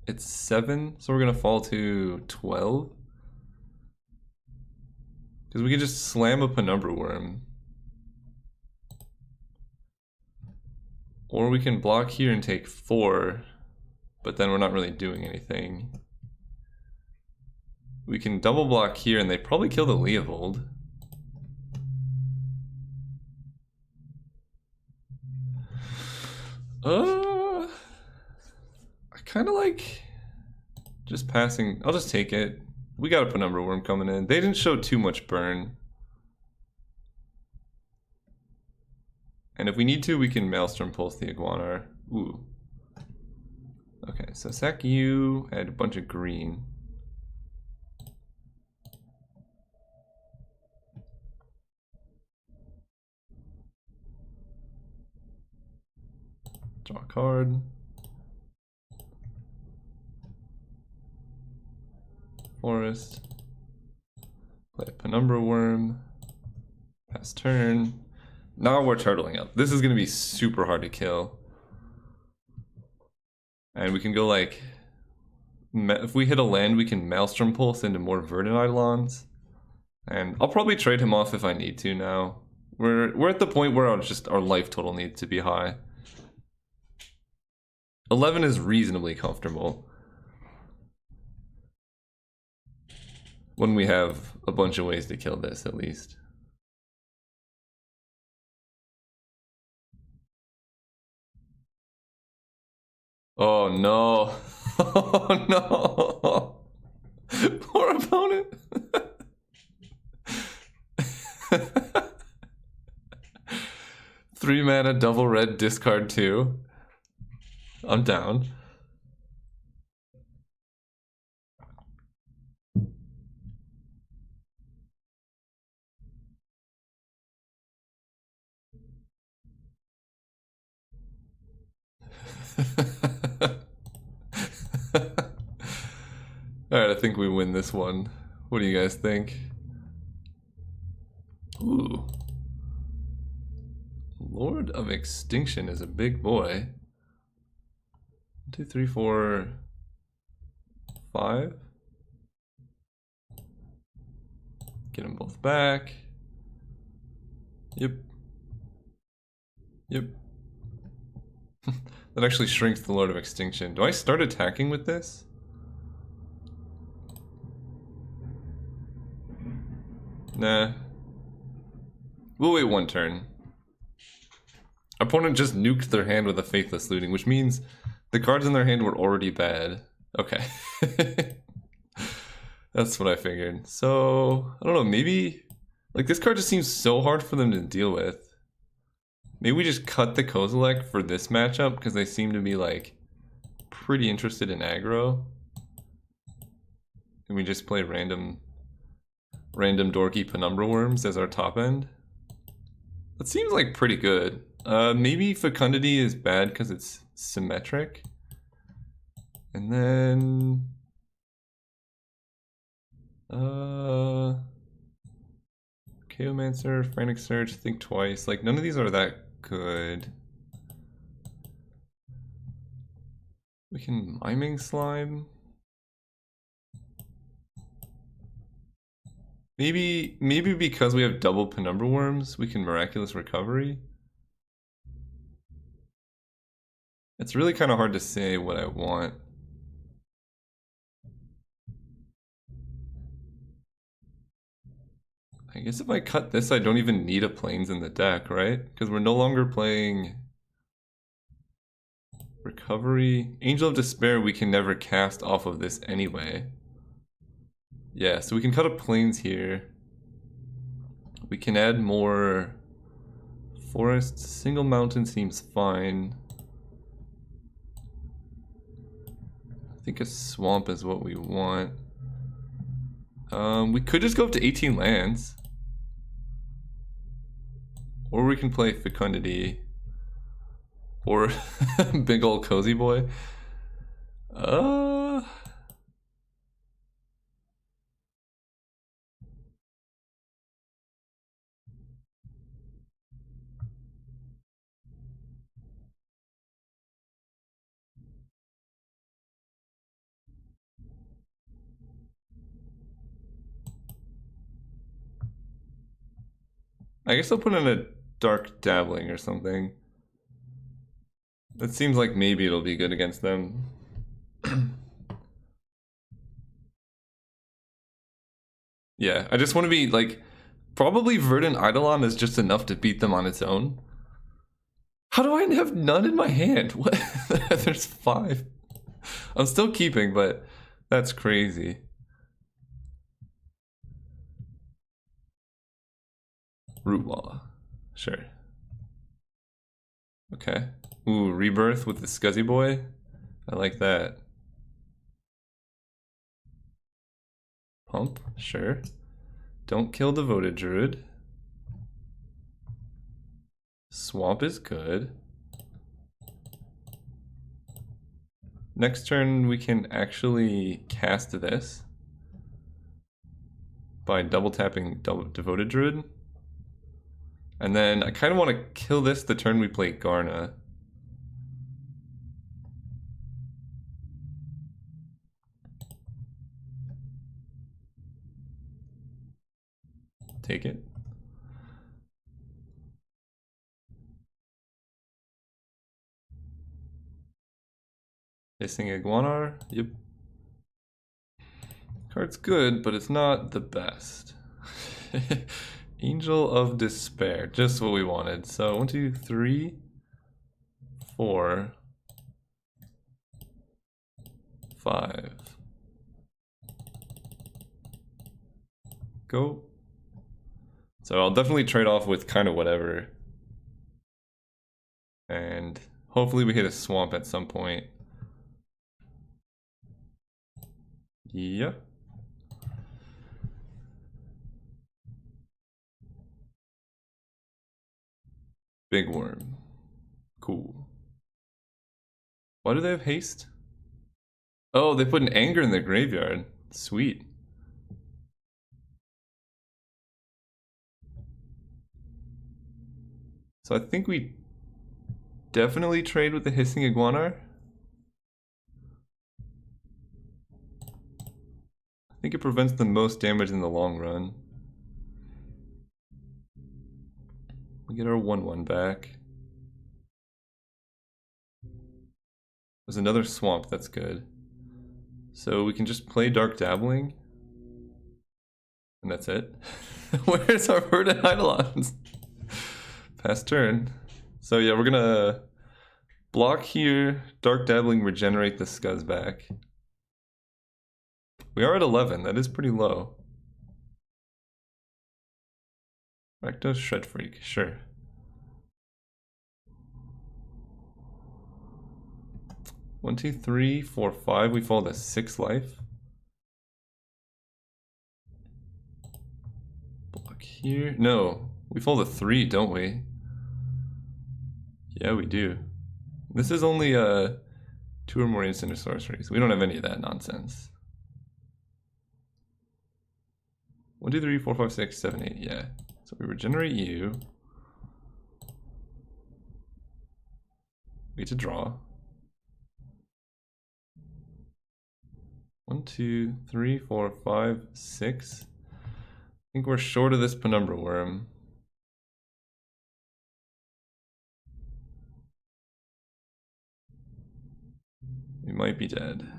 It's 7, so we're gonna fall to 12. Because we can just slam a Penumbra Worm. Or we can block here and take 4, but then we're not really doing anything. We can double block here and they probably kill the Leovold. I kind of like just passing. I'll just take it. We got a Penumbra Worm coming in. They didn't show too much burn. And if we need to, we can Maelstrom Pulse the Iguanar. Ooh. Okay, so sack you, add a bunch of green. Draw a card. Forest. Play a Penumbra Worm. Pass turn. Now we're turtling up. This is going to be super hard to kill. And we can go like... If we hit a land, we can Maelstrom Pulse into more Verdant Eidolons. And I'll probably trade him off if I need to now. We're at the point where our life total needs to be high. 11 is reasonably comfortable. When we have a bunch of ways to kill this, at least. Oh no. Oh no. Poor opponent. 3 mana, double red, discard 2. I'm down. Alright, I think we win this one. What do you guys think? Ooh. Lord of Extinction is a big boy. 1, 2, 3, 4, 5. Get them both back. Yep. Yep. That actually shrinks the Lord of Extinction. Do I start attacking with this? Nah. We'll wait one turn. Opponent just nuked their hand with a Faithless Looting, which means the cards in their hand were already bad. Okay. That's what I figured. So, I don't know, maybe... Like, this card just seems so hard for them to deal with. Maybe we just cut the Kozilek for this matchup, because they seem to be, like, pretty interested in aggro. And we just play random dorky Penumbra Worms as our top end. That seems like pretty good. Maybe Fecundity is bad because it's symmetric. And then... Chaomancer, Frantic Surge, Think Twice. Like, none of these are that good. We can Miming Slime. Maybe because we have double Penumbra Worms, we can Miraculous Recovery. It's really kind of hard to say what I want. I guess if I cut this, I don't even need a Plains in the deck, right? Because we're no longer playing Recovery. Angel of Despair we can never cast off of this anyway. Yeah, so we can cut a Plains here. We can add more Forest. Single Mountain seems fine. I think a Swamp is what we want. We could just go up to 18 lands. Or we can play Fecundity. Or big old Cozy Boy. I guess I'll put in a Dark Dabbling or something. It seems like maybe it'll be good against them. Yeah, I just want to be like... Probably Verdant Eidolon is just enough to beat them on its own. How do I have none in my hand? What? There's 5. I'm still keeping, but that's crazy. Root Wall. Sure. Okay. Ooh, Rebirth with the Scuzzy Boy. I like that. Pump. Sure. Don't kill Devoted Druid. Swamp is good. Next turn we can actually cast this by double tapping Devoted Druid. And then I kind of want to kill this the turn we play Garna. Take it. Hissing Iguanar. Yep. Card's good, but it's not the best. Angel of Despair. Just what we wanted. So 1, 2, 3, 4, 5. Go. So I'll definitely trade off with kind of whatever. And hopefully we hit a swamp at some point. Yeah. Big Worm. Cool. Why do they have haste? Oh, they put an anger in the graveyard. Sweet. So I think we definitely trade with the Hissing Iguanar. I think it prevents the most damage in the long run. We get our 1/1 back. There's another swamp, that's good. So we can just play Dark Dabbling. And that's it. Where's our Verdant Eidolons? Past turn. So yeah, we're gonna block here, Dark Dabbling, regenerate the Scuzz back. We are at 11, that is pretty low. Rakdos Shred Freak, sure. One, two, three, four, 5. We fall to 6 life. Block here. No, we fall to 3, don't we? Yeah, we do. This is only 2 or more instant sorceries. We don't have any of that nonsense. 1, 2, 3, 4, 5, 6, 7, 8. Yeah. So we regenerate you. We get to draw. 1, 2, 3, 4, 5, 6. I think we're short of this Penumbra Worm. We might be dead.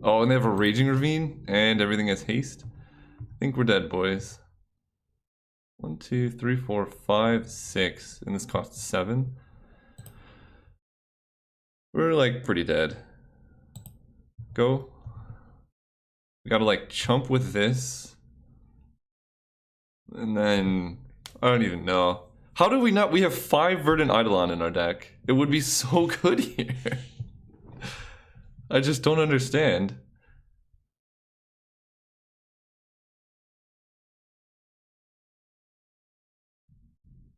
Oh, and they have a Raging Ravine, and everything has haste. I think we're dead, boys. 1, 2, 3, 4, 5, 6, and this costs 7. We're like pretty dead. Go. We gotta like chump with this. And then, I don't even know. How do we not? We have 5 Verdant Eidolon in our deck. It would be so good here. I just don't understand.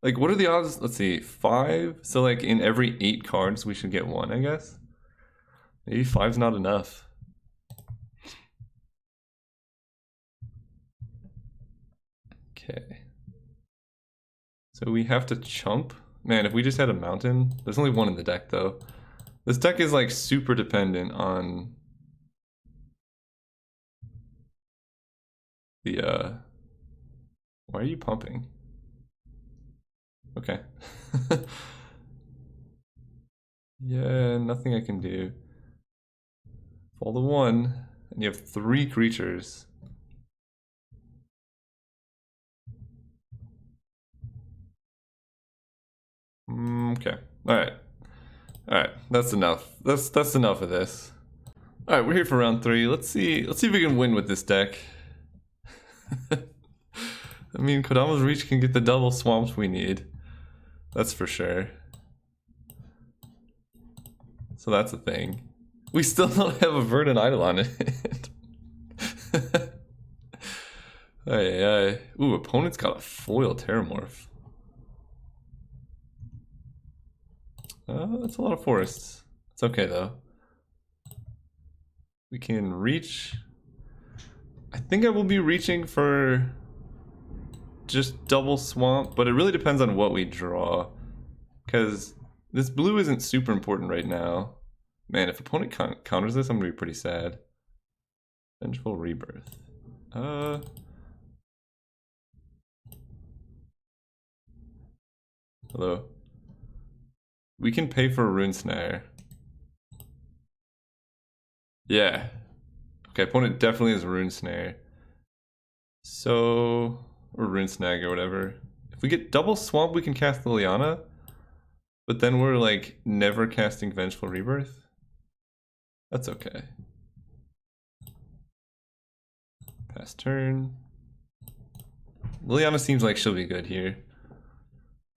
Like, what are the odds? Let's see, 5? So like in every 8 cards we should get 1, I guess? Maybe 5's not enough. Okay. So we have to chump. Man, if we just had a mountain, there's only 1 in the deck though. This deck is like super dependent on the why are you pumping? Okay. Yeah, nothing I can do. Fall to 1, and you have 3 creatures. Okay. Alright. Alright, that's enough. That's enough of this. Alright, we're here for round 3. Let's see if we can win with this deck. I mean, Kodama's Reach can get the double swamps we need. That's for sure. So that's a thing. We still don't have a Verdant Idol on it. Ay. Ooh, opponent's got a foil Terramorph. That's a lot of forests. It's okay though. We can reach. I think I will be reaching for just double swamp, but it really depends on what we draw. Because this blue isn't super important right now. Man, if opponent counters this, I'm gonna be pretty sad. Vengeful Rebirth. Hello. We can pay for a Rune Snare. Yeah. Okay, opponent definitely has Rune Snare. So, or Rune Snag or whatever. If we get double swamp, we can cast Liliana. But then we're like never casting Vengeful Rebirth. That's okay. Pass turn. Liliana seems like she'll be good here.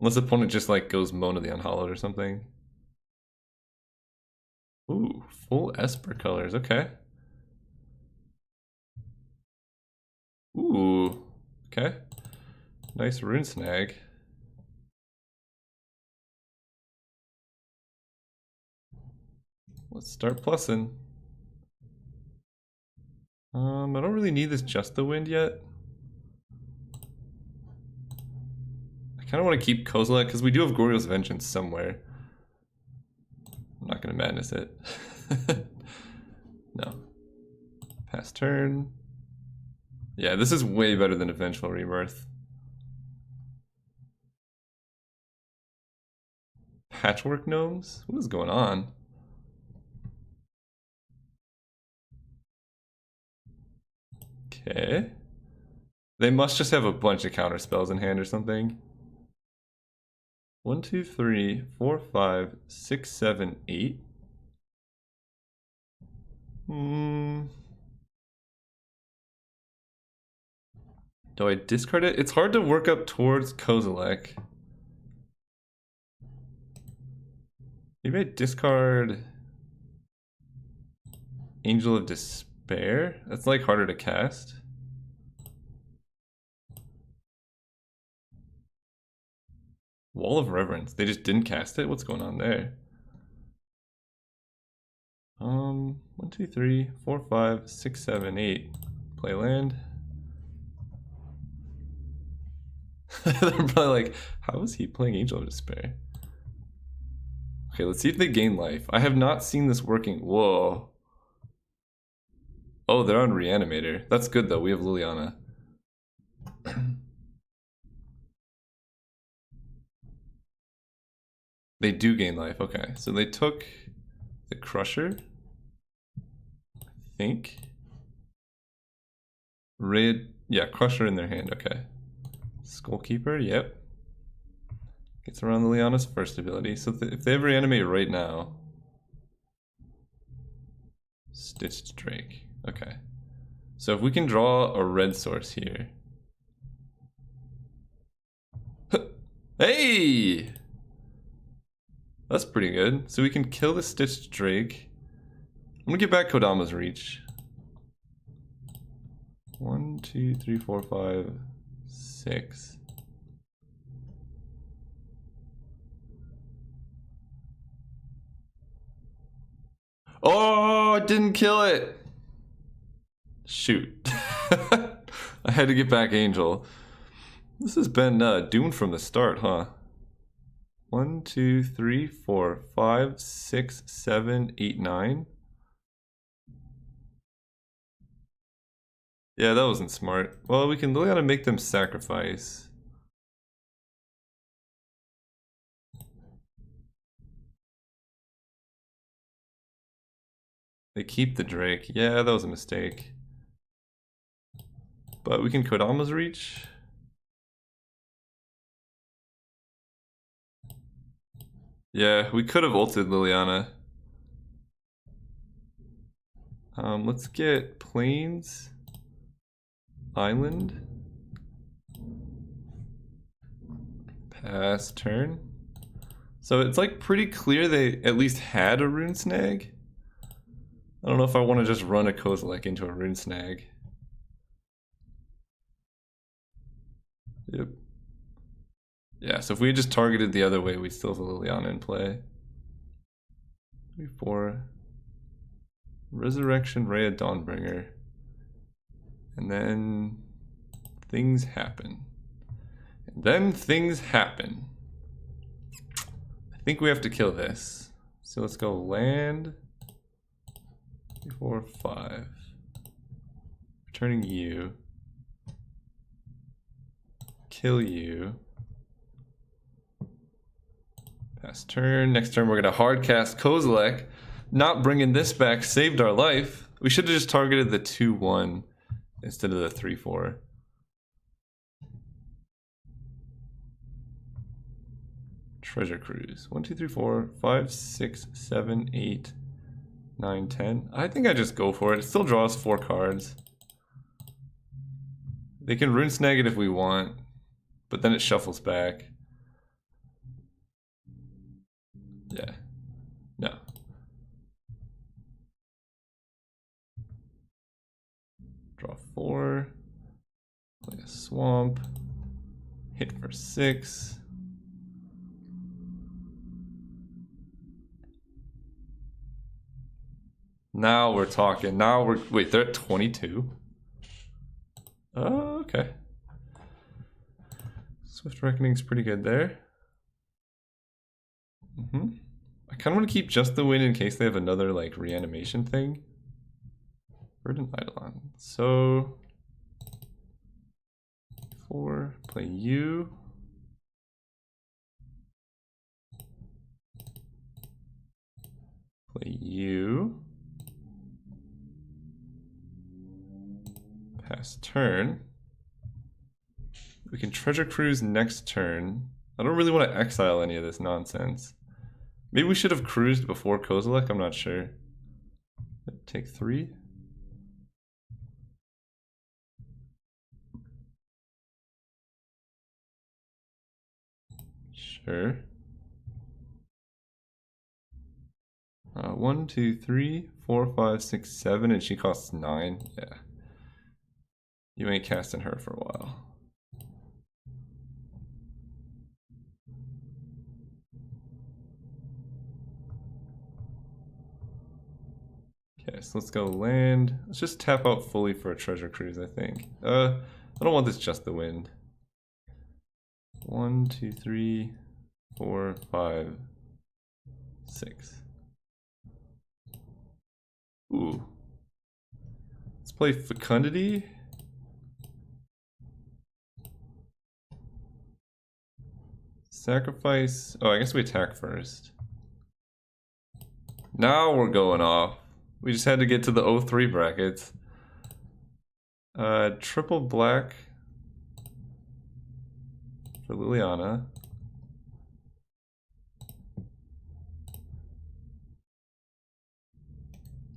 Unless the opponent just like goes Mona the Unhallowed or something. Ooh, full Esper colors, okay. Ooh, okay. Nice Rune Snag. Let's start plussing. I don't really need this Just the Wind yet. I kind of want to keep Kozilek because we do have Goryo's Vengeance somewhere. I'm not going to madness it. No. Pass turn. Yeah, this is way better than a Vengeful Rebirth. Patchwork Gnomes? What is going on? Okay. They must just have a bunch of counter spells in hand or something. 1, 2, 3, 4, 5, 6, 7, 8. Do I discard it? It's hard to work up towards Kozilek. Maybe I discard Angel of Despair? That's like harder to cast. Wall of Reverence. They just didn't cast it? What's going on there? 1, 2, 3, 4, 5, 6, 7, 8. Play land. They're probably like, how is he playing Angel of Despair? Okay, let's see if they gain life. I have not seen this working. Whoa. Oh, they're on Reanimator. That's good though. We have Liliana. They do gain life. Okay, so they took the Crusher. I think. Yeah, Crusher in their hand. Okay. Skullkeeper. Yep. Gets around Liliana's first ability. So if they have Reanimate right now. Stitched Drake. Okay. So if we can draw a red source here. Hey! That's pretty good. So we can kill the Stitched Drake. I'm gonna get back Kodama's Reach. 1, 2, 3, 4, 5, 6. Oh, I didn't kill it. Shoot. I had to get back Angel. This has been doomed from the start, huh? 1, 2, 3, 4, 5, 6, 7, 8, 9. Yeah, that wasn't smart. Well, we can literally make them sacrifice. They keep the Drake. Yeah, that was a mistake. But we can Kodama's Reach. Yeah, we could have ulted Liliana. Let's get Plains, Island, pass turn. So it's like pretty clear they at least had a Rune Snag. I don't know if I want to just run a Kozilek into a Rune Snag. Yep. Yeah, so if we had just targeted the other way, we still have a Liliana in play. 3-4. Resurrection, Ray of Dawnbringer. And then things happen. And then things happen. I think we have to kill this. So let's go land. 3, 4, 5. Returning you. Kill you. Pass turn. Next turn we're going to hard cast Kozilek. Not bringing this back saved our life. We should have just targeted the 2-1 instead of the 3-4. Treasure Cruise. 1, 2, 3, 4, 5, 6, 7, 8, 9, 10. I think I just go for it. It still draws 4 cards. They can Rune Snag it if we want, but then it shuffles back. Yeah. No. Draw 4. Play a swamp. Hit for 6. Now we're talking. Now we're... Wait, they're at 22? Oh, okay. Swift Reckoning's pretty good there. I kind of want to keep just the win in case they have another, like, reanimation thing. Verdant Eidolon. So... 4. Play you. Play you. Pass turn. We can Treasure Cruise next turn. I don't really want to exile any of this nonsense. Maybe we should have cruised before Kozilek, I'm not sure. Take 3. Sure. 1, 2, 3, 4, 5, 6, 7, and she costs 9. Yeah. You ain't casting her for a while. Okay, so let's go land. Let's just tap out fully for a Treasure Cruise, I think. I don't want this just the wind. 1, 2, 3, 4, 5, 6. Ooh. Let's play Fecundity. Sacrifice. Oh, I guess we attack first. Now we're going off. We just had to get to the 03 brackets. Triple black for Liliana.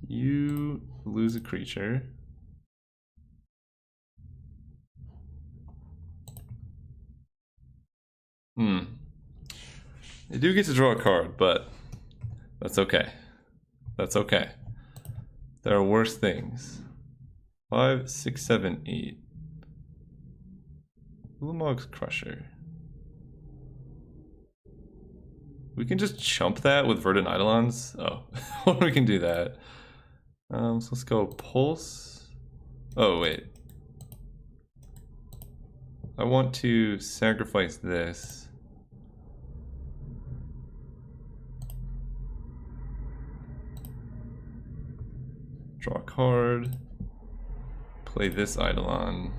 You lose a creature. They do get to draw a card, but that's okay. That's okay. There are worse things. 5, 6, 7, 8. Ulamog's Crusher. We can just chump that with Verdant Eidolons. Oh, we can do that. So let's go Pulse. Oh, wait. I want to sacrifice this. Draw a card. Play this Eidolon.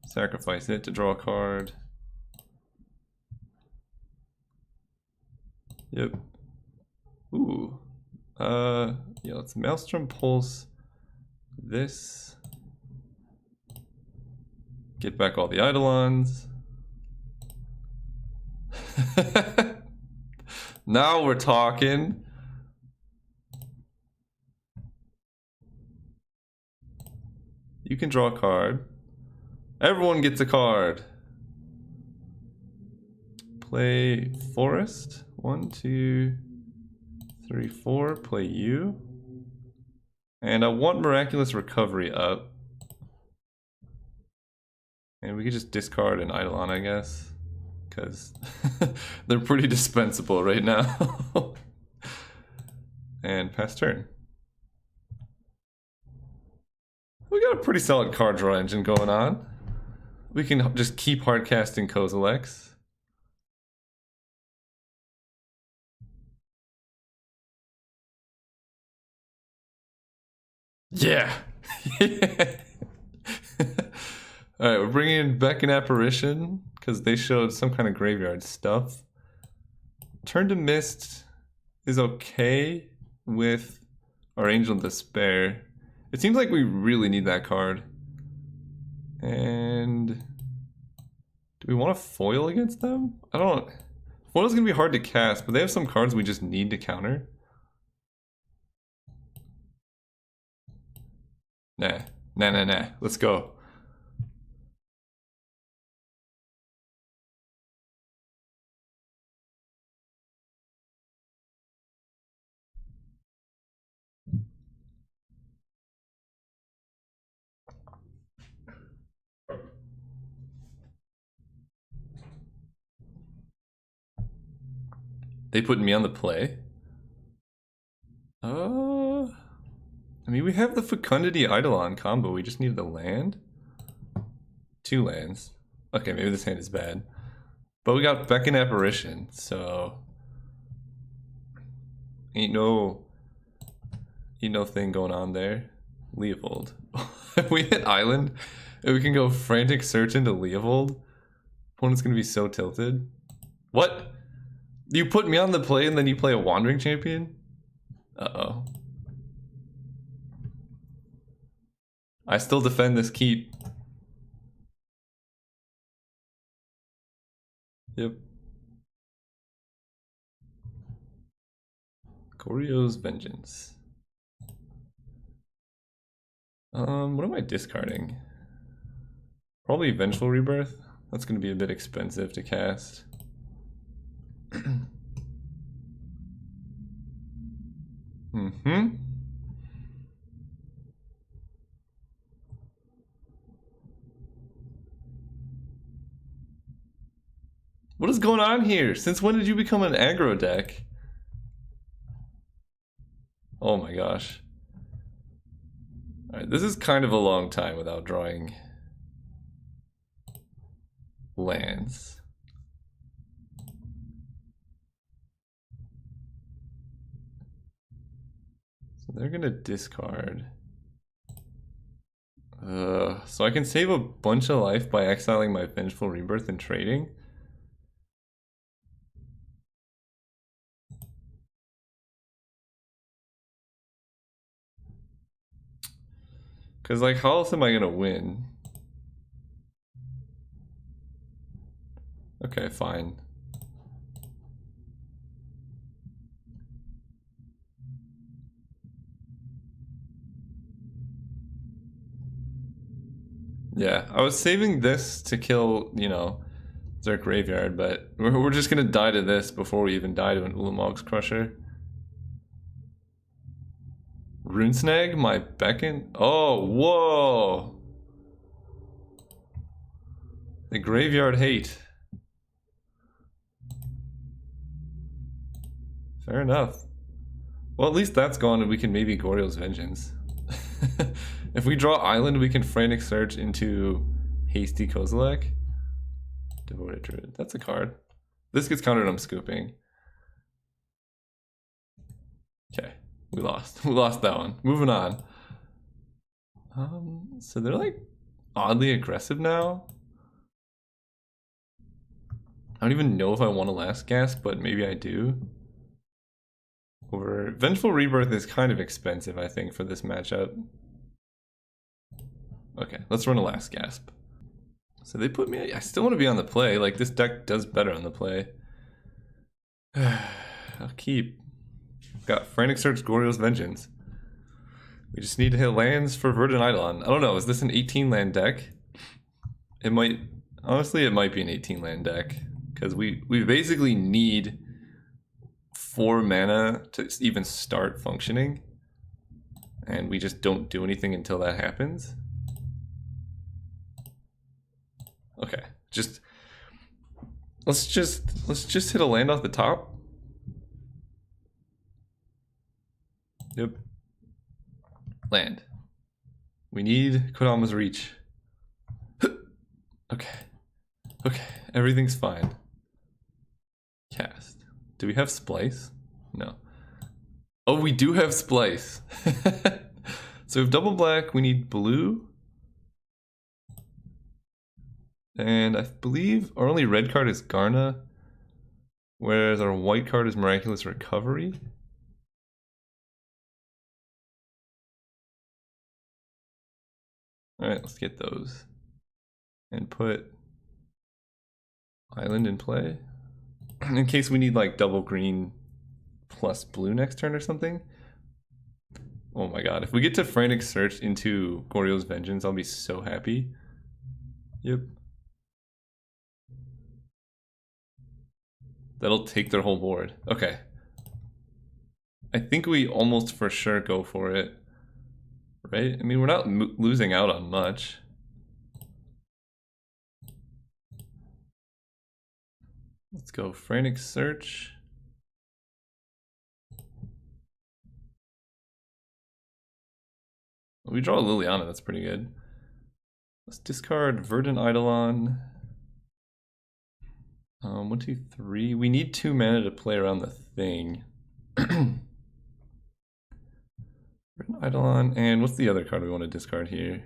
Sacrifice it to draw a card. Yep. Ooh. Yeah, let's Maelstrom Pulse this. Get back all the Eidolons. Now we're talking. You can draw a card. Everyone gets a card. Play Forest. 1, 2, 3, 4. Play you. And I want Miraculous Recovery up. And we could just discard an Eidolon, I guess. Because they're pretty dispensable right now. And pass turn. We got a pretty solid card draw engine going on. We can just keep hardcasting Kozilek's. Yeah. Alright, we're bringing in Beck and Apparition because they showed some kind of graveyard stuff. Turn to Mist is okay with our Angel Despair. It seems like we really need that card. And do we want to foil against them? I don't. Foil's gonna be hard to cast, but they have some cards we just need to counter. Nah. Let's go. They put me on the play? I mean, we have the Fecundity Eidolon combo. We just need the land. 2 lands. Okay, maybe this hand is bad. But we got Beck and Apparition, so... Ain't no thing going on there. Leovold. If we hit Island, and we can go Frantic Search into Leovold, opponent's gonna be so tilted. What? You put me on the play and then you play a Wandering Champion? Uh-oh. I still defend this keep. Yep. Goryo's Vengeance. What am I discarding? Probably Vengeful Rebirth. That's gonna be a bit expensive to cast. What is going on here? Since when did you become an aggro deck? Oh my gosh. Alright, this is kind of a long time without drawing lands. So they're gonna discard. So I can save a bunch of life by exiling my Vengeful Rebirth and trading. Because, like, how else am I gonna win? Okay, fine. Yeah, I was saving this to kill, you know, Zerk Graveyard, but we're just gonna die to this before we even die to an Ulamog's Crusher. Runesnag, my beckon? Oh, whoa! The Graveyard Hate. Fair enough. Well, at least that's gone and we can maybe Goryo's Vengeance. If we draw Island, we can Frantic Search into Hasty Kozilek. Devoted Druid. That's a card. This gets countered, I'm scooping. Okay, we lost. We lost that one. Moving on. So they're like oddly aggressive now. I don't even know if I want a Last Gasp, but maybe I do. Or Vengeful Rebirth is kind of expensive, I think, for this matchup. Okay, let's run a Last Gasp. So they put me, I still want to be on the play, like this deck does better on the play. I'll keep. Got Frantic Search, Goryo's Vengeance. We just need to hit lands for Verdant Eidolon. I don't know, is this an 18 land deck? It might, honestly, it might be an 18 land deck. Because we basically need 4 mana to even start functioning. And we just don't do anything until that happens. Okay, let's just hit a land off the top. Yep. Land. We need Kodama's Reach. Okay. Okay, everything's fine. Cast. Do we have Splice? No. Oh, we do have Splice. So we have double black, we need blue. And I believe our only red card is Garna, whereas our white card is Miraculous Recovery. Alright, let's get those. And put Island in play. In case we need like double green plus blue next turn or something. Oh my god, if we get to Frantic Search into Goryo's Vengeance, I'll be so happy. Yep. That'll take their whole board. Okay. I think we almost for sure go for it. Right? I mean, we're not losing out on much. Let's go Frantic Search. We draw Liliana, that's pretty good. Let's discard Verdant Eidolon. 1, 2, 3. We need 2 mana to play around the thing. Verdant Eidolon, and what's the other card we want to discard here?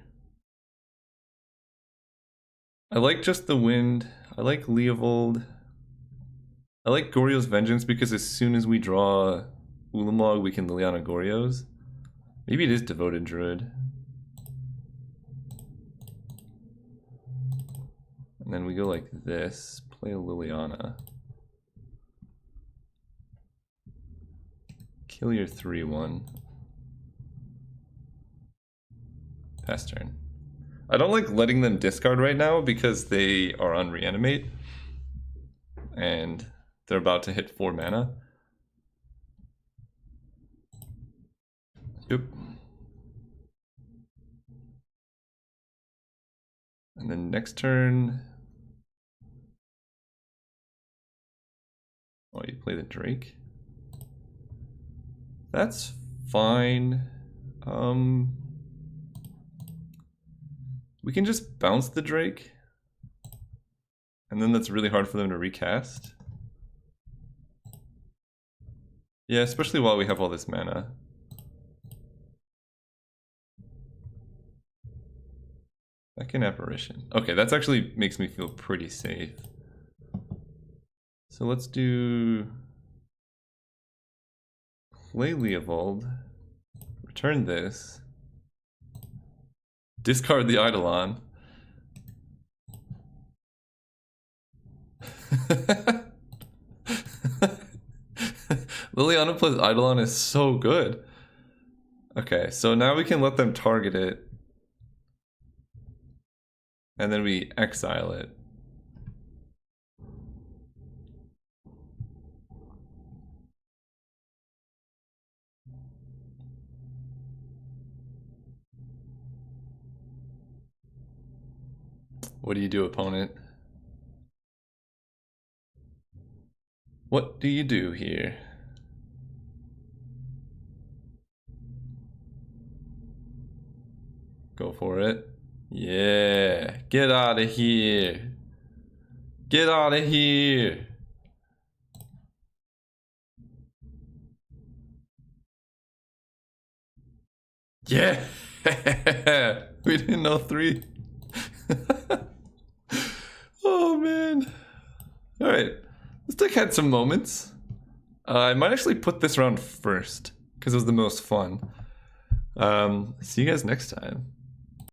I like just the wind. I like Leovold. I like Goryo's Vengeance because as soon as we draw Ulamog, we can Liliana Goryo's. Maybe it is Devoted Druid. And then we go like this. Play a Liliana. Kill your 3/1. Pass turn. I don't like letting them discard right now because they are on Reanimate. And they're about to hit 4 mana. Yep. And then next turn... Oh, you play the Drake? That's fine. We can just bounce the Drake. And then that's really hard for them to recast. Yeah, especially while we have all this mana. Second Apparition. Okay, that's actually makes me feel pretty safe. So let's do... Play Leovold. Return this. Discard the Eidolon. Liliana plus Eidolon is so good. Okay, so now we can let them target it. And then we exile it. What do you do, opponent? What do you do here? Go for it. Yeah, get out of here. Get out of here. Yeah. We didn't know 3. Oh man. All right. This deck had some moments. I might actually put this round first because it was the most fun. See you guys next time.